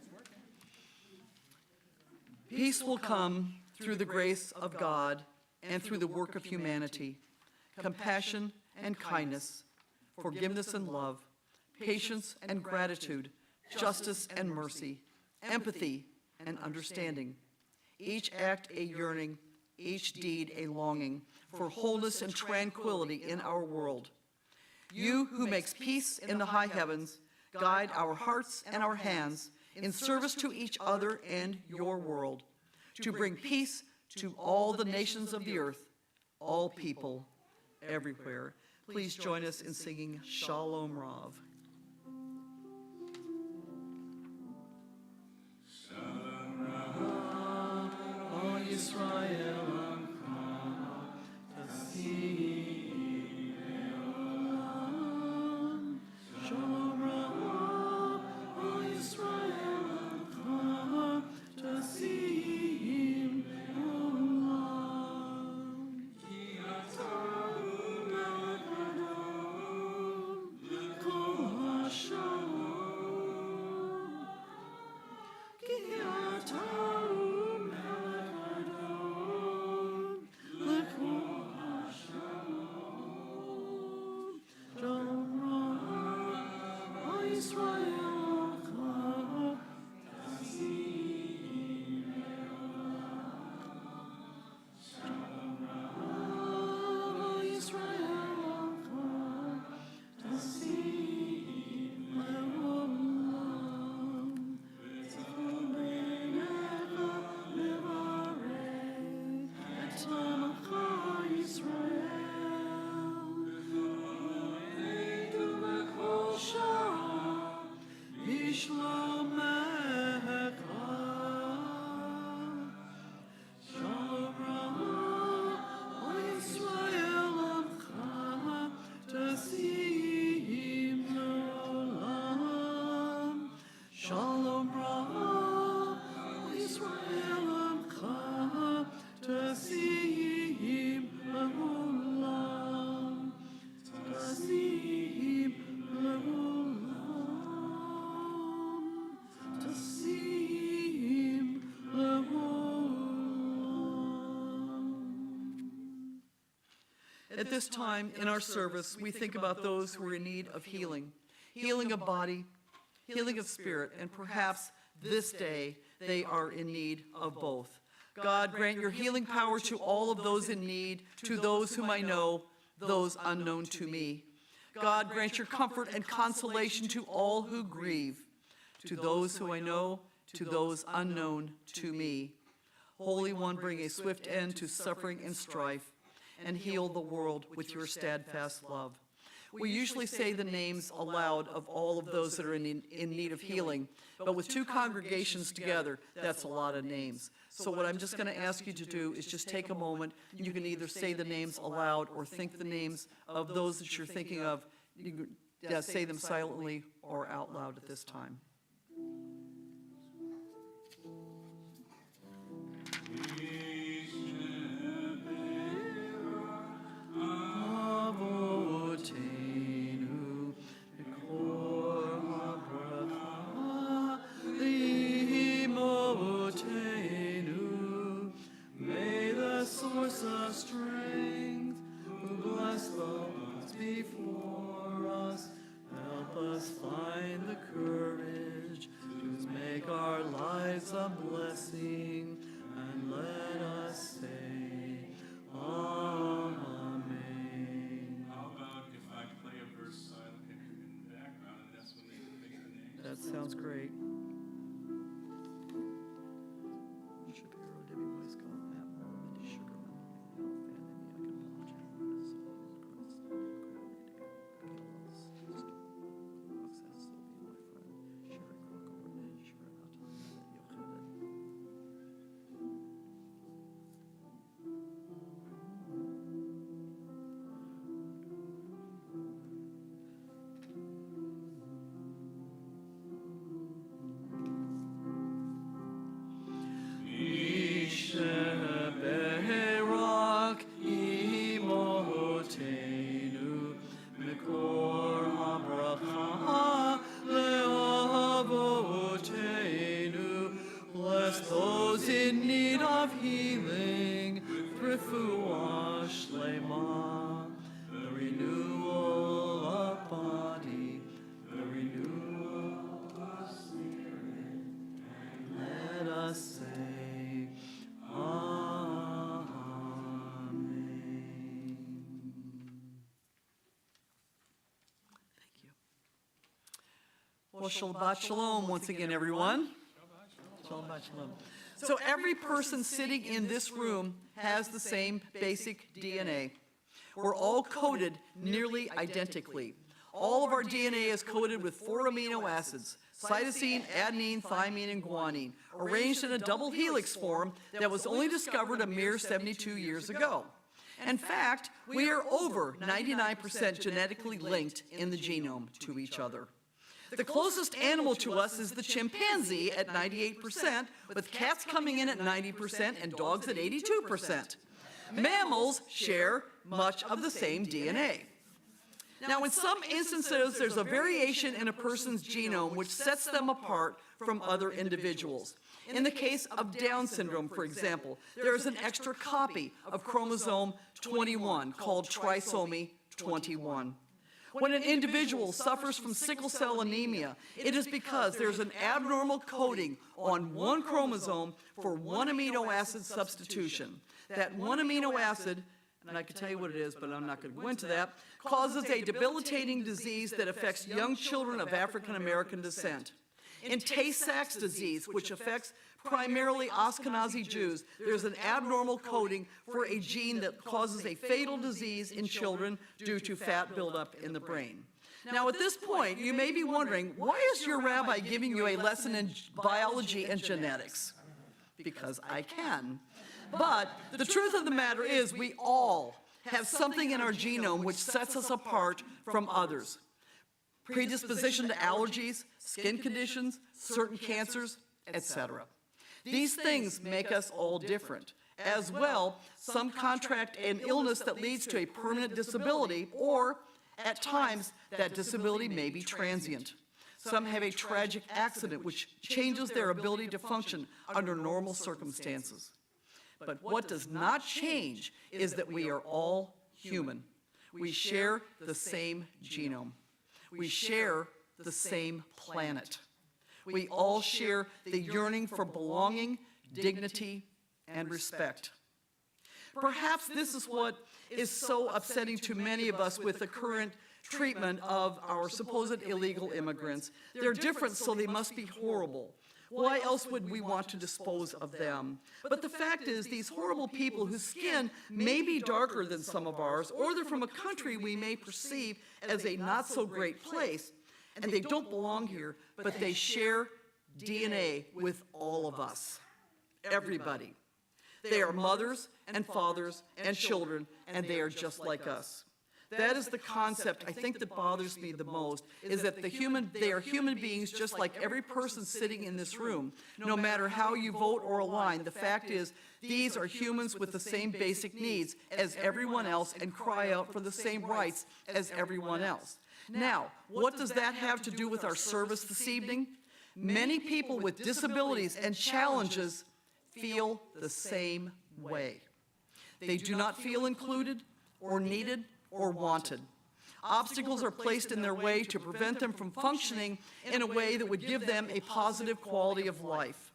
Peace will come through the grace of God and through the work of humanity. Compassion and kindness, forgiveness and love, patience and gratitude, justice and mercy, empathy and understanding. Each act a yearning, each deed a longing for wholeness and tranquility in our world. You who makes peace in the high heavens, guide our hearts and our hands in service to each other and your world, to bring peace to all the nations of the earth, all people, everywhere. Please join us in singing Shalom Rav. At this time in our service, we think about those who are in need of healing, healing of body, healing of spirit, and perhaps this day they are in need of both. God, grant your healing power to all of those in need, to those whom I know, those unknown to me. God, grant your comfort and consolation to all who grieve, to those who I know, to those unknown to me. Holy One, bring a swift end to suffering and strife, and heal the world with your steadfast love. We usually say the names aloud of all of those that are in need of healing, but with two congregations together, that's a lot of names. So what I'm just going to ask you to do is just take a moment. You can either say the names aloud or think the names of those that you're thinking of. You can say them silently or out loud at this time. Source of strength, who bless the ones before us, help us find the courage to make our lives a blessing, and let us say, Amen. How about if I play a verse silent in the background, and that's when they pick the names? That sounds great. Shapiro, Debbie Weisskopf, Matt Moore, Mindy Sugarman, Al Fanning, Yakin Blanche, Christ, Roxanne Sylvia, my friend, Sherry Crocker, Renee, Sharon Houghton, Yocheved. Berak imotenu mikor habracha leavotenu. Bless those in need of healing, refuah shlema, the renewal of body, the renewal of spirit, and let us say, Well, Shabbat Shalom once again, everyone. Shabbat Shalom. So every person sitting in this room has the same basic DNA. We're all coded nearly identically. All of our DNA is coded with 4 amino acids: cytosine, adenine, thymine, and guanine, arranged in a double helix form that was only discovered a mere 72 years ago. In fact, we are over 99% genetically linked in the genome to each other. The closest animal to us is the chimpanzee at 98%, with cats coming in at 90% and dogs at 82%. Mammals share much of the same DNA. Now, in some instances, there's a variation in a person's genome which sets them apart from other individuals. In the case of Down syndrome, for example, there is an extra copy of chromosome 21 called trisomy 21. When an individual suffers from sickle cell anemia, it is because there's an abnormal coding on one chromosome for one amino acid substitution. That one amino acid, and I can tell you what it is, but I'm not going to go into that, causes a debilitating disease that affects young children of African American descent. In Tay-Sachs disease, which affects primarily Ashkenazi Jews, there's an abnormal coding for a gene that causes a fatal disease in children due to fat buildup in the brain. Now, at this point, you may be wondering, why is your rabbi giving you a lesson in biology and genetics? Because I can. But the truth of the matter is, we all have something in our genome which sets us apart from others. Predisposition to allergies, skin conditions, certain cancers, etc. These things make us all different. As well, some contract an illness that leads to a permanent disability, or at times, that disability may be transient. Some have a tragic accident which changes their ability to function under normal circumstances. But what does not change is that we are all human. We share the same genome. We share the same planet. We all share the yearning for belonging, dignity, and respect. Perhaps this is what is so upsetting to many of us with the current treatment of our supposed illegal immigrants. They're different, so they must be horrible. Why else would we want to dispose of them? But the fact is, these horrible people whose skin may be darker than some of ours, or they're from a country we may perceive as a not-so-great place, and they don't belong here, but they share DNA with all of us, everybody. They are mothers and fathers and children, and they are just like us. That is the concept I think that bothers me the most, is that they are human beings just like every person sitting in this room. No matter how you vote or align, the fact is these are humans with the same basic needs as everyone else and cry out for the same rights as everyone else. Now, what does that have to do with our service this evening? Many people with disabilities and challenges feel the same way. They do not feel included or needed or wanted. Obstacles are placed in their way to prevent them from functioning in a way that would give them a positive quality of life.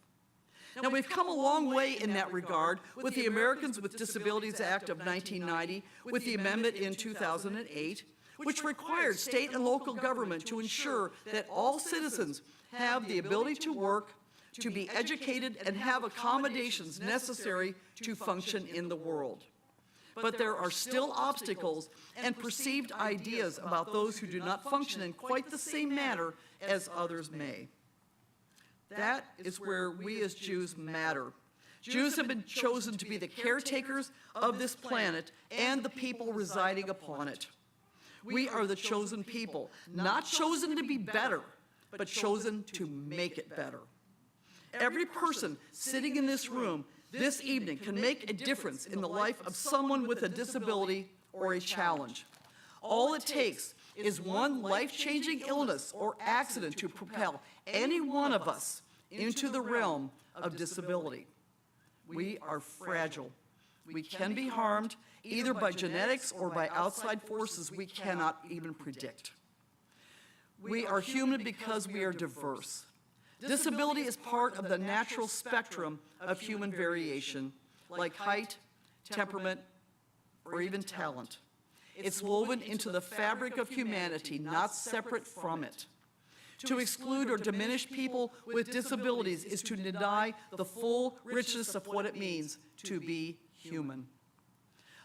Now, we've come a long way in that regard with the Americans with Disabilities Act of 1990, with the amendment in 2008, which required state and local government to ensure that all citizens have the ability to work, to be educated, and have accommodations necessary to function in the world. But there are still obstacles and perceived ideas about those who do not function in quite the same manner as others may. That is where we as Jews matter. Jews have been chosen to be the caretakers of this planet and the people residing upon it. We are the chosen people, not chosen to be better, but chosen to make it better. Every person sitting in this room this evening can make a difference in the life of someone with a disability or a challenge. All it takes is one life-changing illness or accident to propel any one of us into the realm of disability. We are fragile. We can be harmed either by genetics or by outside forces we cannot even predict. We are human because we are diverse. Disability is part of the natural spectrum of human variation, like height, temperament, or even talent. It's woven into the fabric of humanity, not separate from it. To exclude or diminish people with disabilities is to deny the full richness of what it means to be human.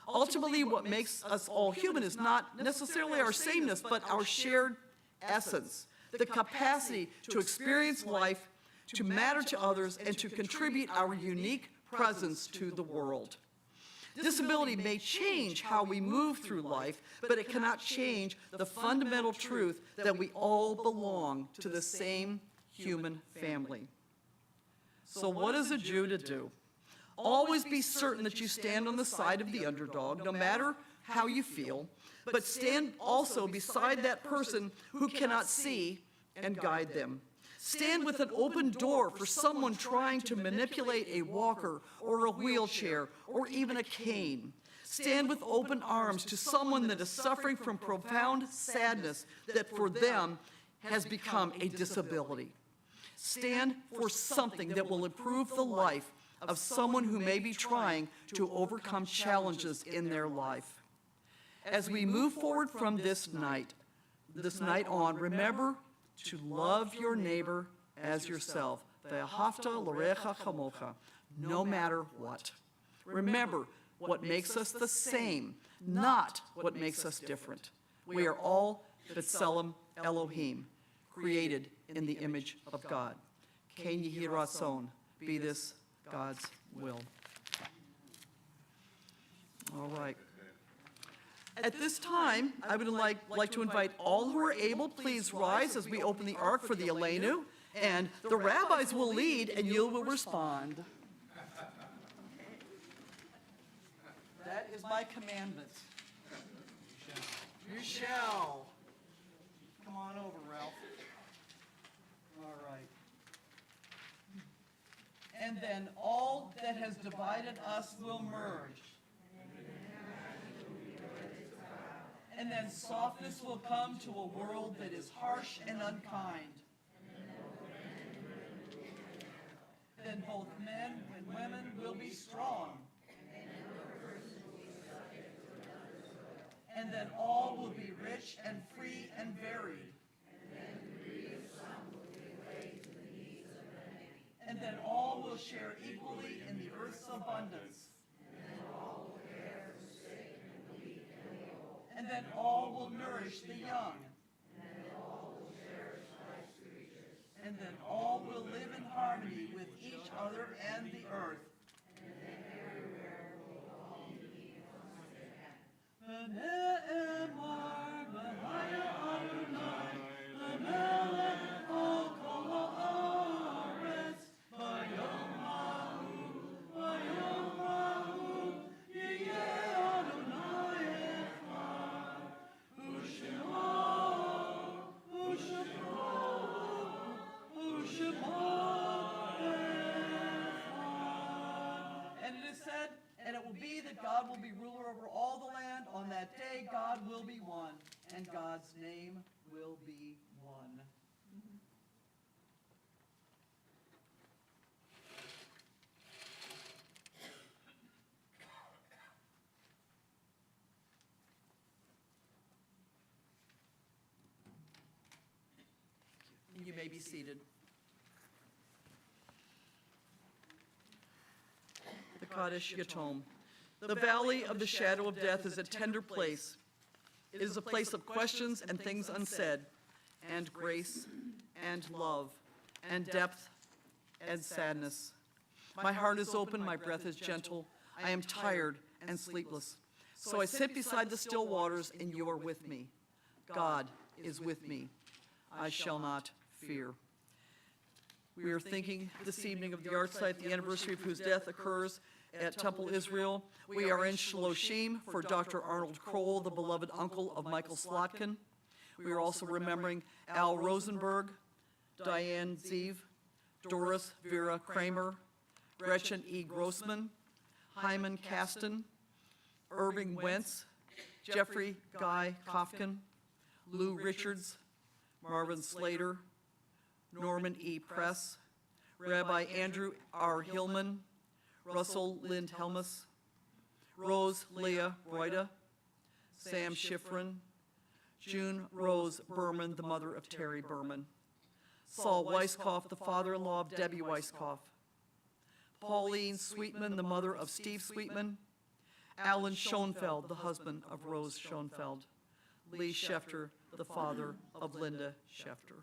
Ultimately, what makes us all human is not necessarily our sameness, but our shared essence, the capacity to experience life, to matter to others, and to contribute our unique presence to the world. Disability may change how we move through life, but it cannot change the fundamental truth that we all belong to the same human family. So what is a Jew to do? Always be certain that you stand on the side of the underdog, no matter how you feel, but stand also beside that person who cannot see and guide them. Stand with an open door for someone trying to manipulate a walker or a wheelchair or even a cane. Stand with open arms to someone that is suffering from profound sadness that for them has become a disability. Stand for something that will improve the life of someone who may be trying to overcome challenges in their life. As we move forward from this night on, remember to love your neighbor as yourself, ve'ahavta l'recha chamocha, no matter what. Remember what makes us the same, not what makes us different. We are all B'Tselem Elohim, created in the image of God. Ken Yehi Ratzon, be this God's will. All right. At this time, I would like to invite all who are able, please rise as we open the ark for the Aleinu, and the rabbis will lead and you will respond. That is my commandment. You shall. Come on over, Ralph. All right. And then all that has divided us will merge. And then softness will come to a world that is harsh and unkind. Then both men and women will be strong. And then all will be rich and free and varied. And then all will share equally in the earth's abundance. And then all will nourish the young. And then all will live in harmony with each other and the earth. God will be ruler over all the land. On that day, God will be one, and God's name will be one. You may be seated. The Kaddish Yatom. The valley of the shadow of death is a tender place. It is a place of questions and things unsaid, and grace, and love, and depth, and sadness. My heart is open, my breath is gentle. I am tired and sleepless. So I sit beside the still waters, and you are with me. God is with me. I shall not fear. We are thinking this evening of the art site, the anniversary of whose death occurs at Temple Israel. We are in Shloshim for Dr. Arnold Kroll, the beloved uncle of Michael Slotkin. We are also remembering Al Rosenberg, Diane Zeev, Doris Vera Kramer, Gretchen E. Grossman, Hyman Kasten, Irving Wentz, Jeffrey Guy Kofkin, Lou Richards, Marvin Slater, Norman E. Press, Rabbi Andrew R. Hillman, Russell Lind Helmus, Rose Leah Broida, Sam Schifrin, June Rose Berman, the mother of Terry Berman, Saul Weiskopf, the father-in-law of Debbie Weiskopf, Pauline Sweetman, the mother of Steve Sweetman, Alan Schoenfeld, the husband of Rose Schoenfeld. Lee Schefter, the father of Linda Schefter.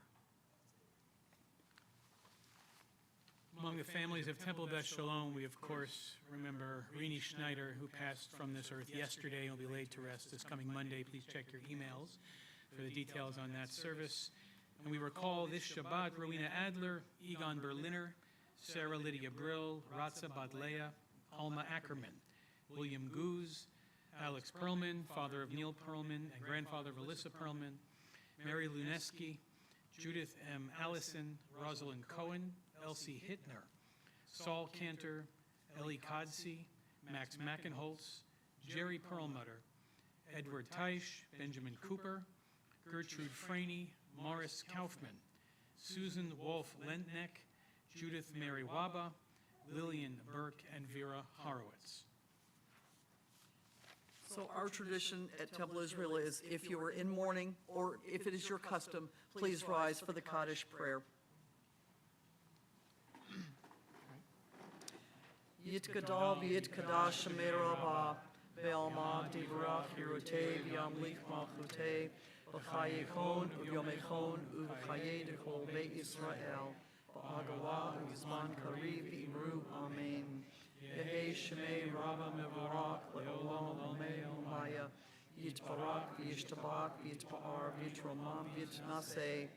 Among the families of Temple Beth Shalom, we of course remember Rini Schneider, who passed from this earth yesterday and will be laid to rest this coming Monday. Please check your emails for the details on that service. And we recall this Shabbat Rowena Adler, Egon Berliner, Sarah Lydia Brill, Ratza Badlea, Alma Ackerman, William Goose, Alex Perlman, father of Neil Perlman and grandfather of Alyssa Perlman, Mary Luneski, Judith M. Allison, Rosalind Cohen, Elsie Hittner, Saul Cantor, Ellie Kodsey, Max Mackenholtz, Jerry Perlmutter, Edward Teisch, Benjamin Cooper, Gertrude Franey, Morris Kaufman, Susan Wolf Lentneck, Judith Mary Waba, Lillian Burke, and Vera Horowitz. So our tradition at Temple Israel is if you are in mourning or if it is your custom, please rise for the Kaddish prayer. Yitgadal v'yitkadash shemer rabah, ve'alma divrach hirotei v'yamlich malchutei, v'chayekon u'yomechon u'chaye dechol beit Yisrael, v'agalah u'zman kariv v'imru, amen. Yehei shemei rabba mevarach le'olam olamei omaya, yitbarak v'yishtabak v'yitba'ar v'yitromam v'yitnaseh,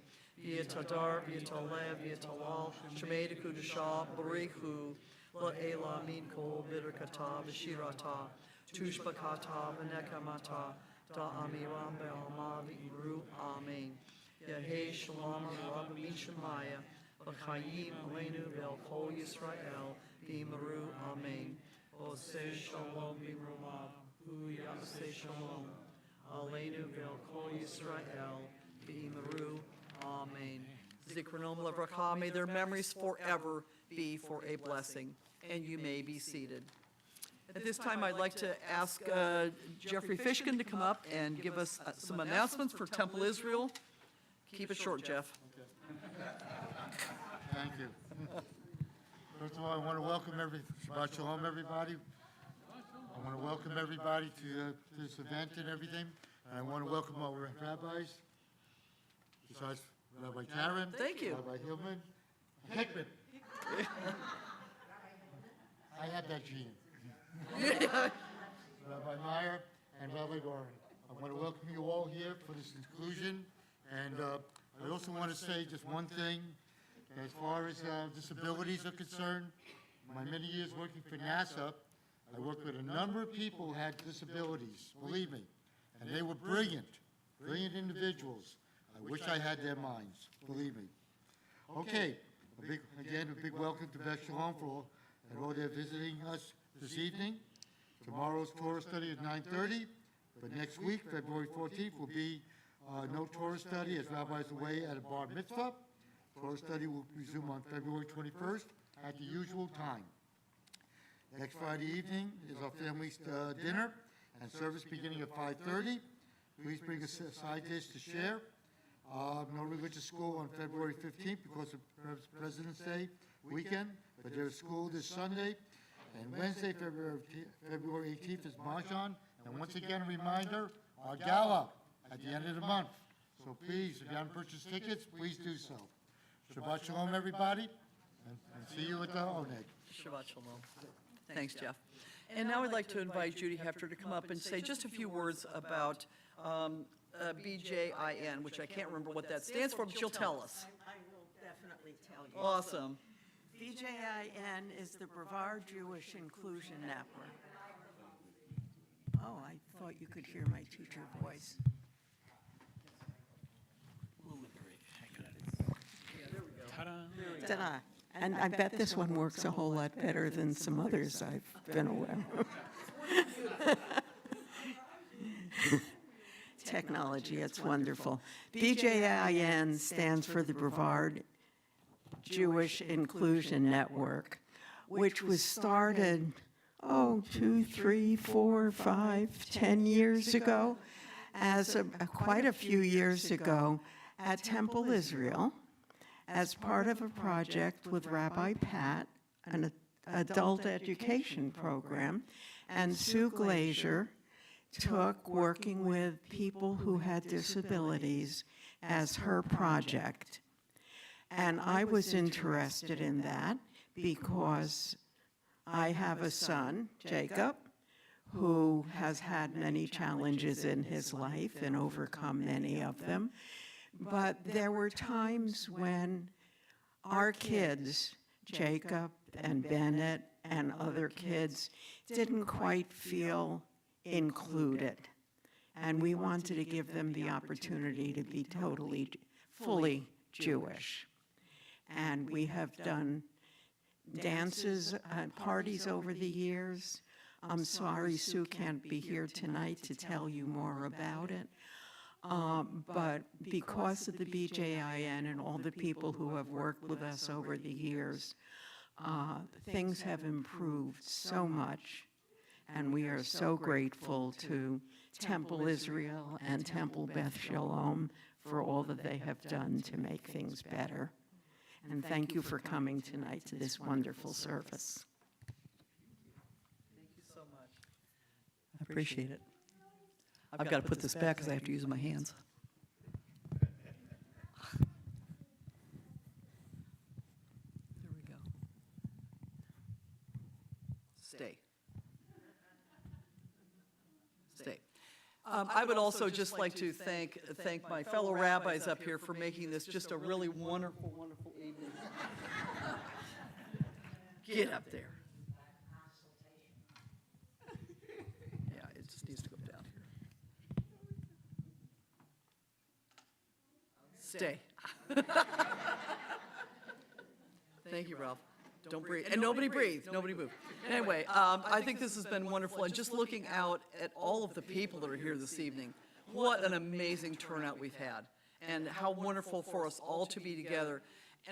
v'yitadar v'yitalev v'yitalal, shemei dekudashah barichu, La'ela min kol bidrakata v'shirata, tushbakata v'nekamata, da'amiram be'alma v'imru, amen. Yehei shalom rabba mishamaya, v'chayim aleinu ve'al kol Yisrael, v'imru, amen. Oseh shalom v'imrumav, uyaseh shalom, aleinu ve'al kol Yisrael, v'imru, amen. Zikronom levracha, may their memories forever be for a blessing. And you may be seated. At this time, I'd like to ask Jeffrey Fishkin to come up and give us some announcements for Temple Israel. Keep it short, Jeff. Thank you. First of all, I want to welcome Shabbat Shalom, everybody. I want to welcome everybody to this event and everything. And I want to welcome our rabbis, besides Rabbi Karen. Thank you. Rabbi Hillman. Hickman. I had that gene. Rabbi Meyer and Rabbi Gorin. I want to welcome you all here for this inclusion. And I also want to say just one thing. As far as disabilities are concerned, my many years working for NASA, I worked with a number of people who had disabilities, believe me. And they were brilliant individuals. I wish I had their minds, believe me. Okay, a big welcome to Beth Shalom for all, and all they're visiting us this evening. Tomorrow's Torah study at 9:30, but next week, February 14th, will be no Torah study as Rabbi's away at a bar mitzvah. Torah study will resume on February 21st at the usual time. Next Friday evening is our family's dinner and service beginning at 5:30. Please bring a side dish to share. No religious school on February 15th because of President's Day weekend, but there's school this Sunday. And Wednesday, February 18th is Mahjong. And once again, a reminder, our gala at the end of the month. So please, if you haven't purchased tickets, please do so. Shabbat Shalom, everybody, and see you at the Oneg. Shabbat Shalom. Thanks, Jeff. And now I'd like to invite Judy Hefter to come up and say just a few words about BJIN, which I can't remember what that stands for, but she'll tell us. I will definitely tell you. Awesome. BJIN is the Brevard Jewish Inclusion Network. Oh, I thought you could hear my teacher voice. Ta-da. Ta-da. And I bet this one works a whole lot better than some others I've been aware of. Technology, it's wonderful. BJIN stands for the Brevard Jewish Inclusion Network, which was started, 2, 3, 4, 5, 10 years ago, as quite a few years ago at Temple Israel, as part of a project with Rabbi Pat, an adult education program, And Sue Glazier took working with people who had disabilities as her project. And I was interested in that because I have a son, Jacob, who has had many challenges in his life and overcome many of them. But there were times when our kids, Jacob and Bennett and other kids, didn't quite feel included. And we wanted to give them the opportunity to be totally, fully Jewish. And we have done dances and parties over the years. I'm sorry Sue can't be here tonight to tell you more about it. But because of the BJIN and all the people who have worked with us over the years, things have improved so much. And we are so grateful to Temple Israel and Temple Beth Shalom for all that they have done to make things better. And thank you for coming tonight to this wonderful service. Thank you so much. I appreciate it. I've got to put this back because I have to use my hands. There we go. Stay. Stay. I would also just like to thank my fellow rabbis up here for making this just a really wonderful, wonderful evening. Get up there. Yeah, it just needs to go down here. Stay. Thank you, Ralph. Don't breathe. And nobody breathe. Nobody move. Anyway, I think this has been wonderful. And just looking out at all of the people that are here this evening, what an amazing turnout we've had. And how wonderful for us all to be together.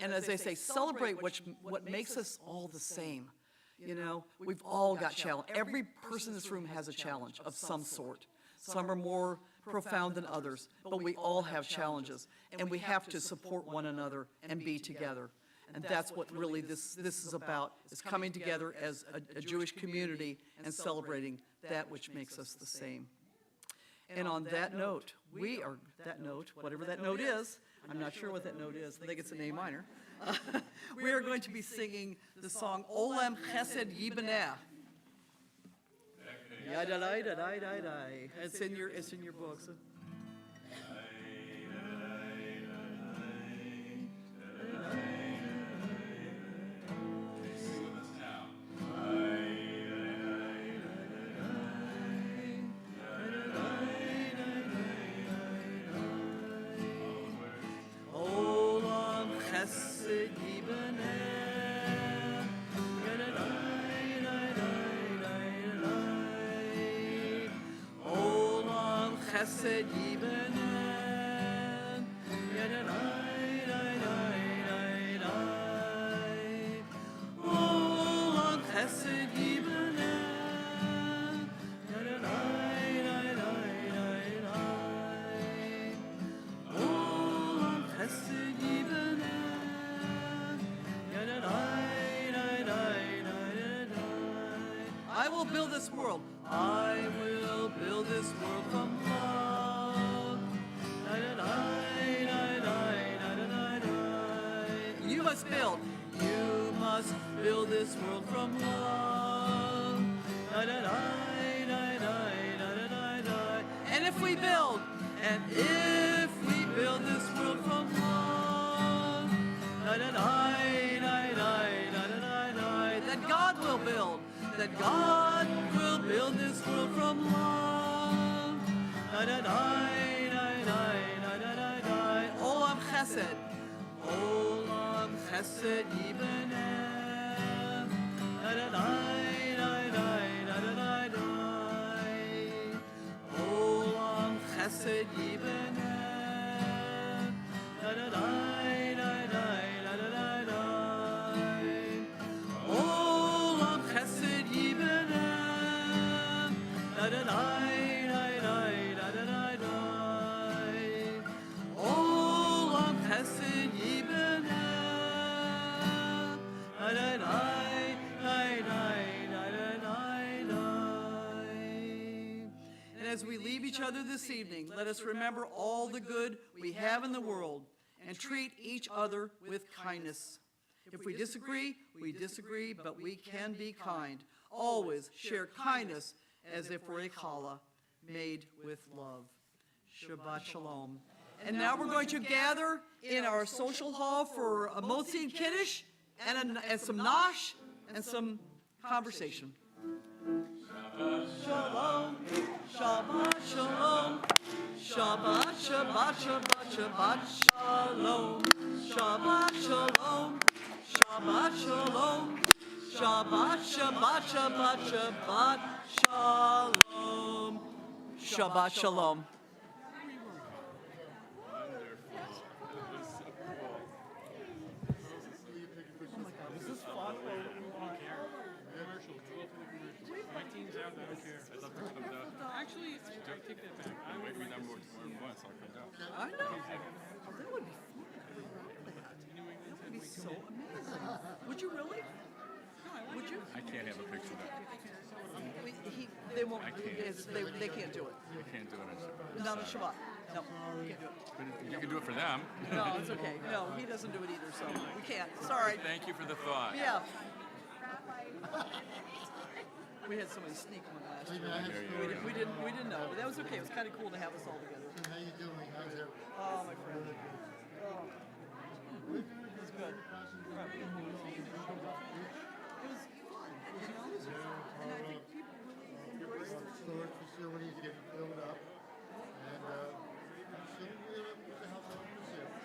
And as they say, celebrate what makes us all the same. You know, we've all got challenge. Every person in this room has a challenge of some sort. Some are more profound than others, but we all have challenges. And we have to support one another and be together. And that's what really this is about, is coming together as a Jewish community and celebrating that which makes us the same. And on that note, whatever that note is, I'm not sure what that note is, I think it's an A minor. We are going to be singing the song Olam Chesed Yibaneh. Yadadai. It's in your books. Chesed Yibanen, Olam Chesed Yibanen, Olam Chesed Yibanen, I will build this world. I will build this world from love. You must build. You must build this world from love. And if we build this world from love, then God will build. That God will build this world from love. Olam Chesed, Olam Chesed Yibaneh. Olam Chesed Yibaneh. Olam Chesed Yibaneh. Olam Chesed Yibaneh. as we leave each other this evening, let us remember all the good we have in the world and treat each other with kindness. If we disagree, but we can be kind. Always share kindness as if we're a challah made with love. Shabbat Shalom. And now we're going to gather in our social hall for a motzi and kiddush and some nosh and some conversation. Shabbat Shalom, Shabbat Shalom, Shabbat, Shabbat, Shabbat, Shabbat Shalom, Shabbat Shalom, Shabbat Shalom, Shabbat, Shabbat, Shabbat, Shabbat Shalom, Shabbat Shalom. Actually, I take that back. I would Maybe not more than once, I'll come down. I know. That would be fun. That would be so amazing. Would you really? Would you? I can't have a picture of that. They won't. I can't. They can't do it. I can't do it on Shabbat. Not on Shabbat. No, can't do it. But you can do it for them. No, it's okay. No, he doesn't do it either, so we can't. Sorry. Thank you for the thought. Yeah. We had somebody sneak one last year. We didn't know, but that was okay. It was kind of cool to have us all together. How you doing? How's everything? Oh, my friend. Oh. It was good. All right.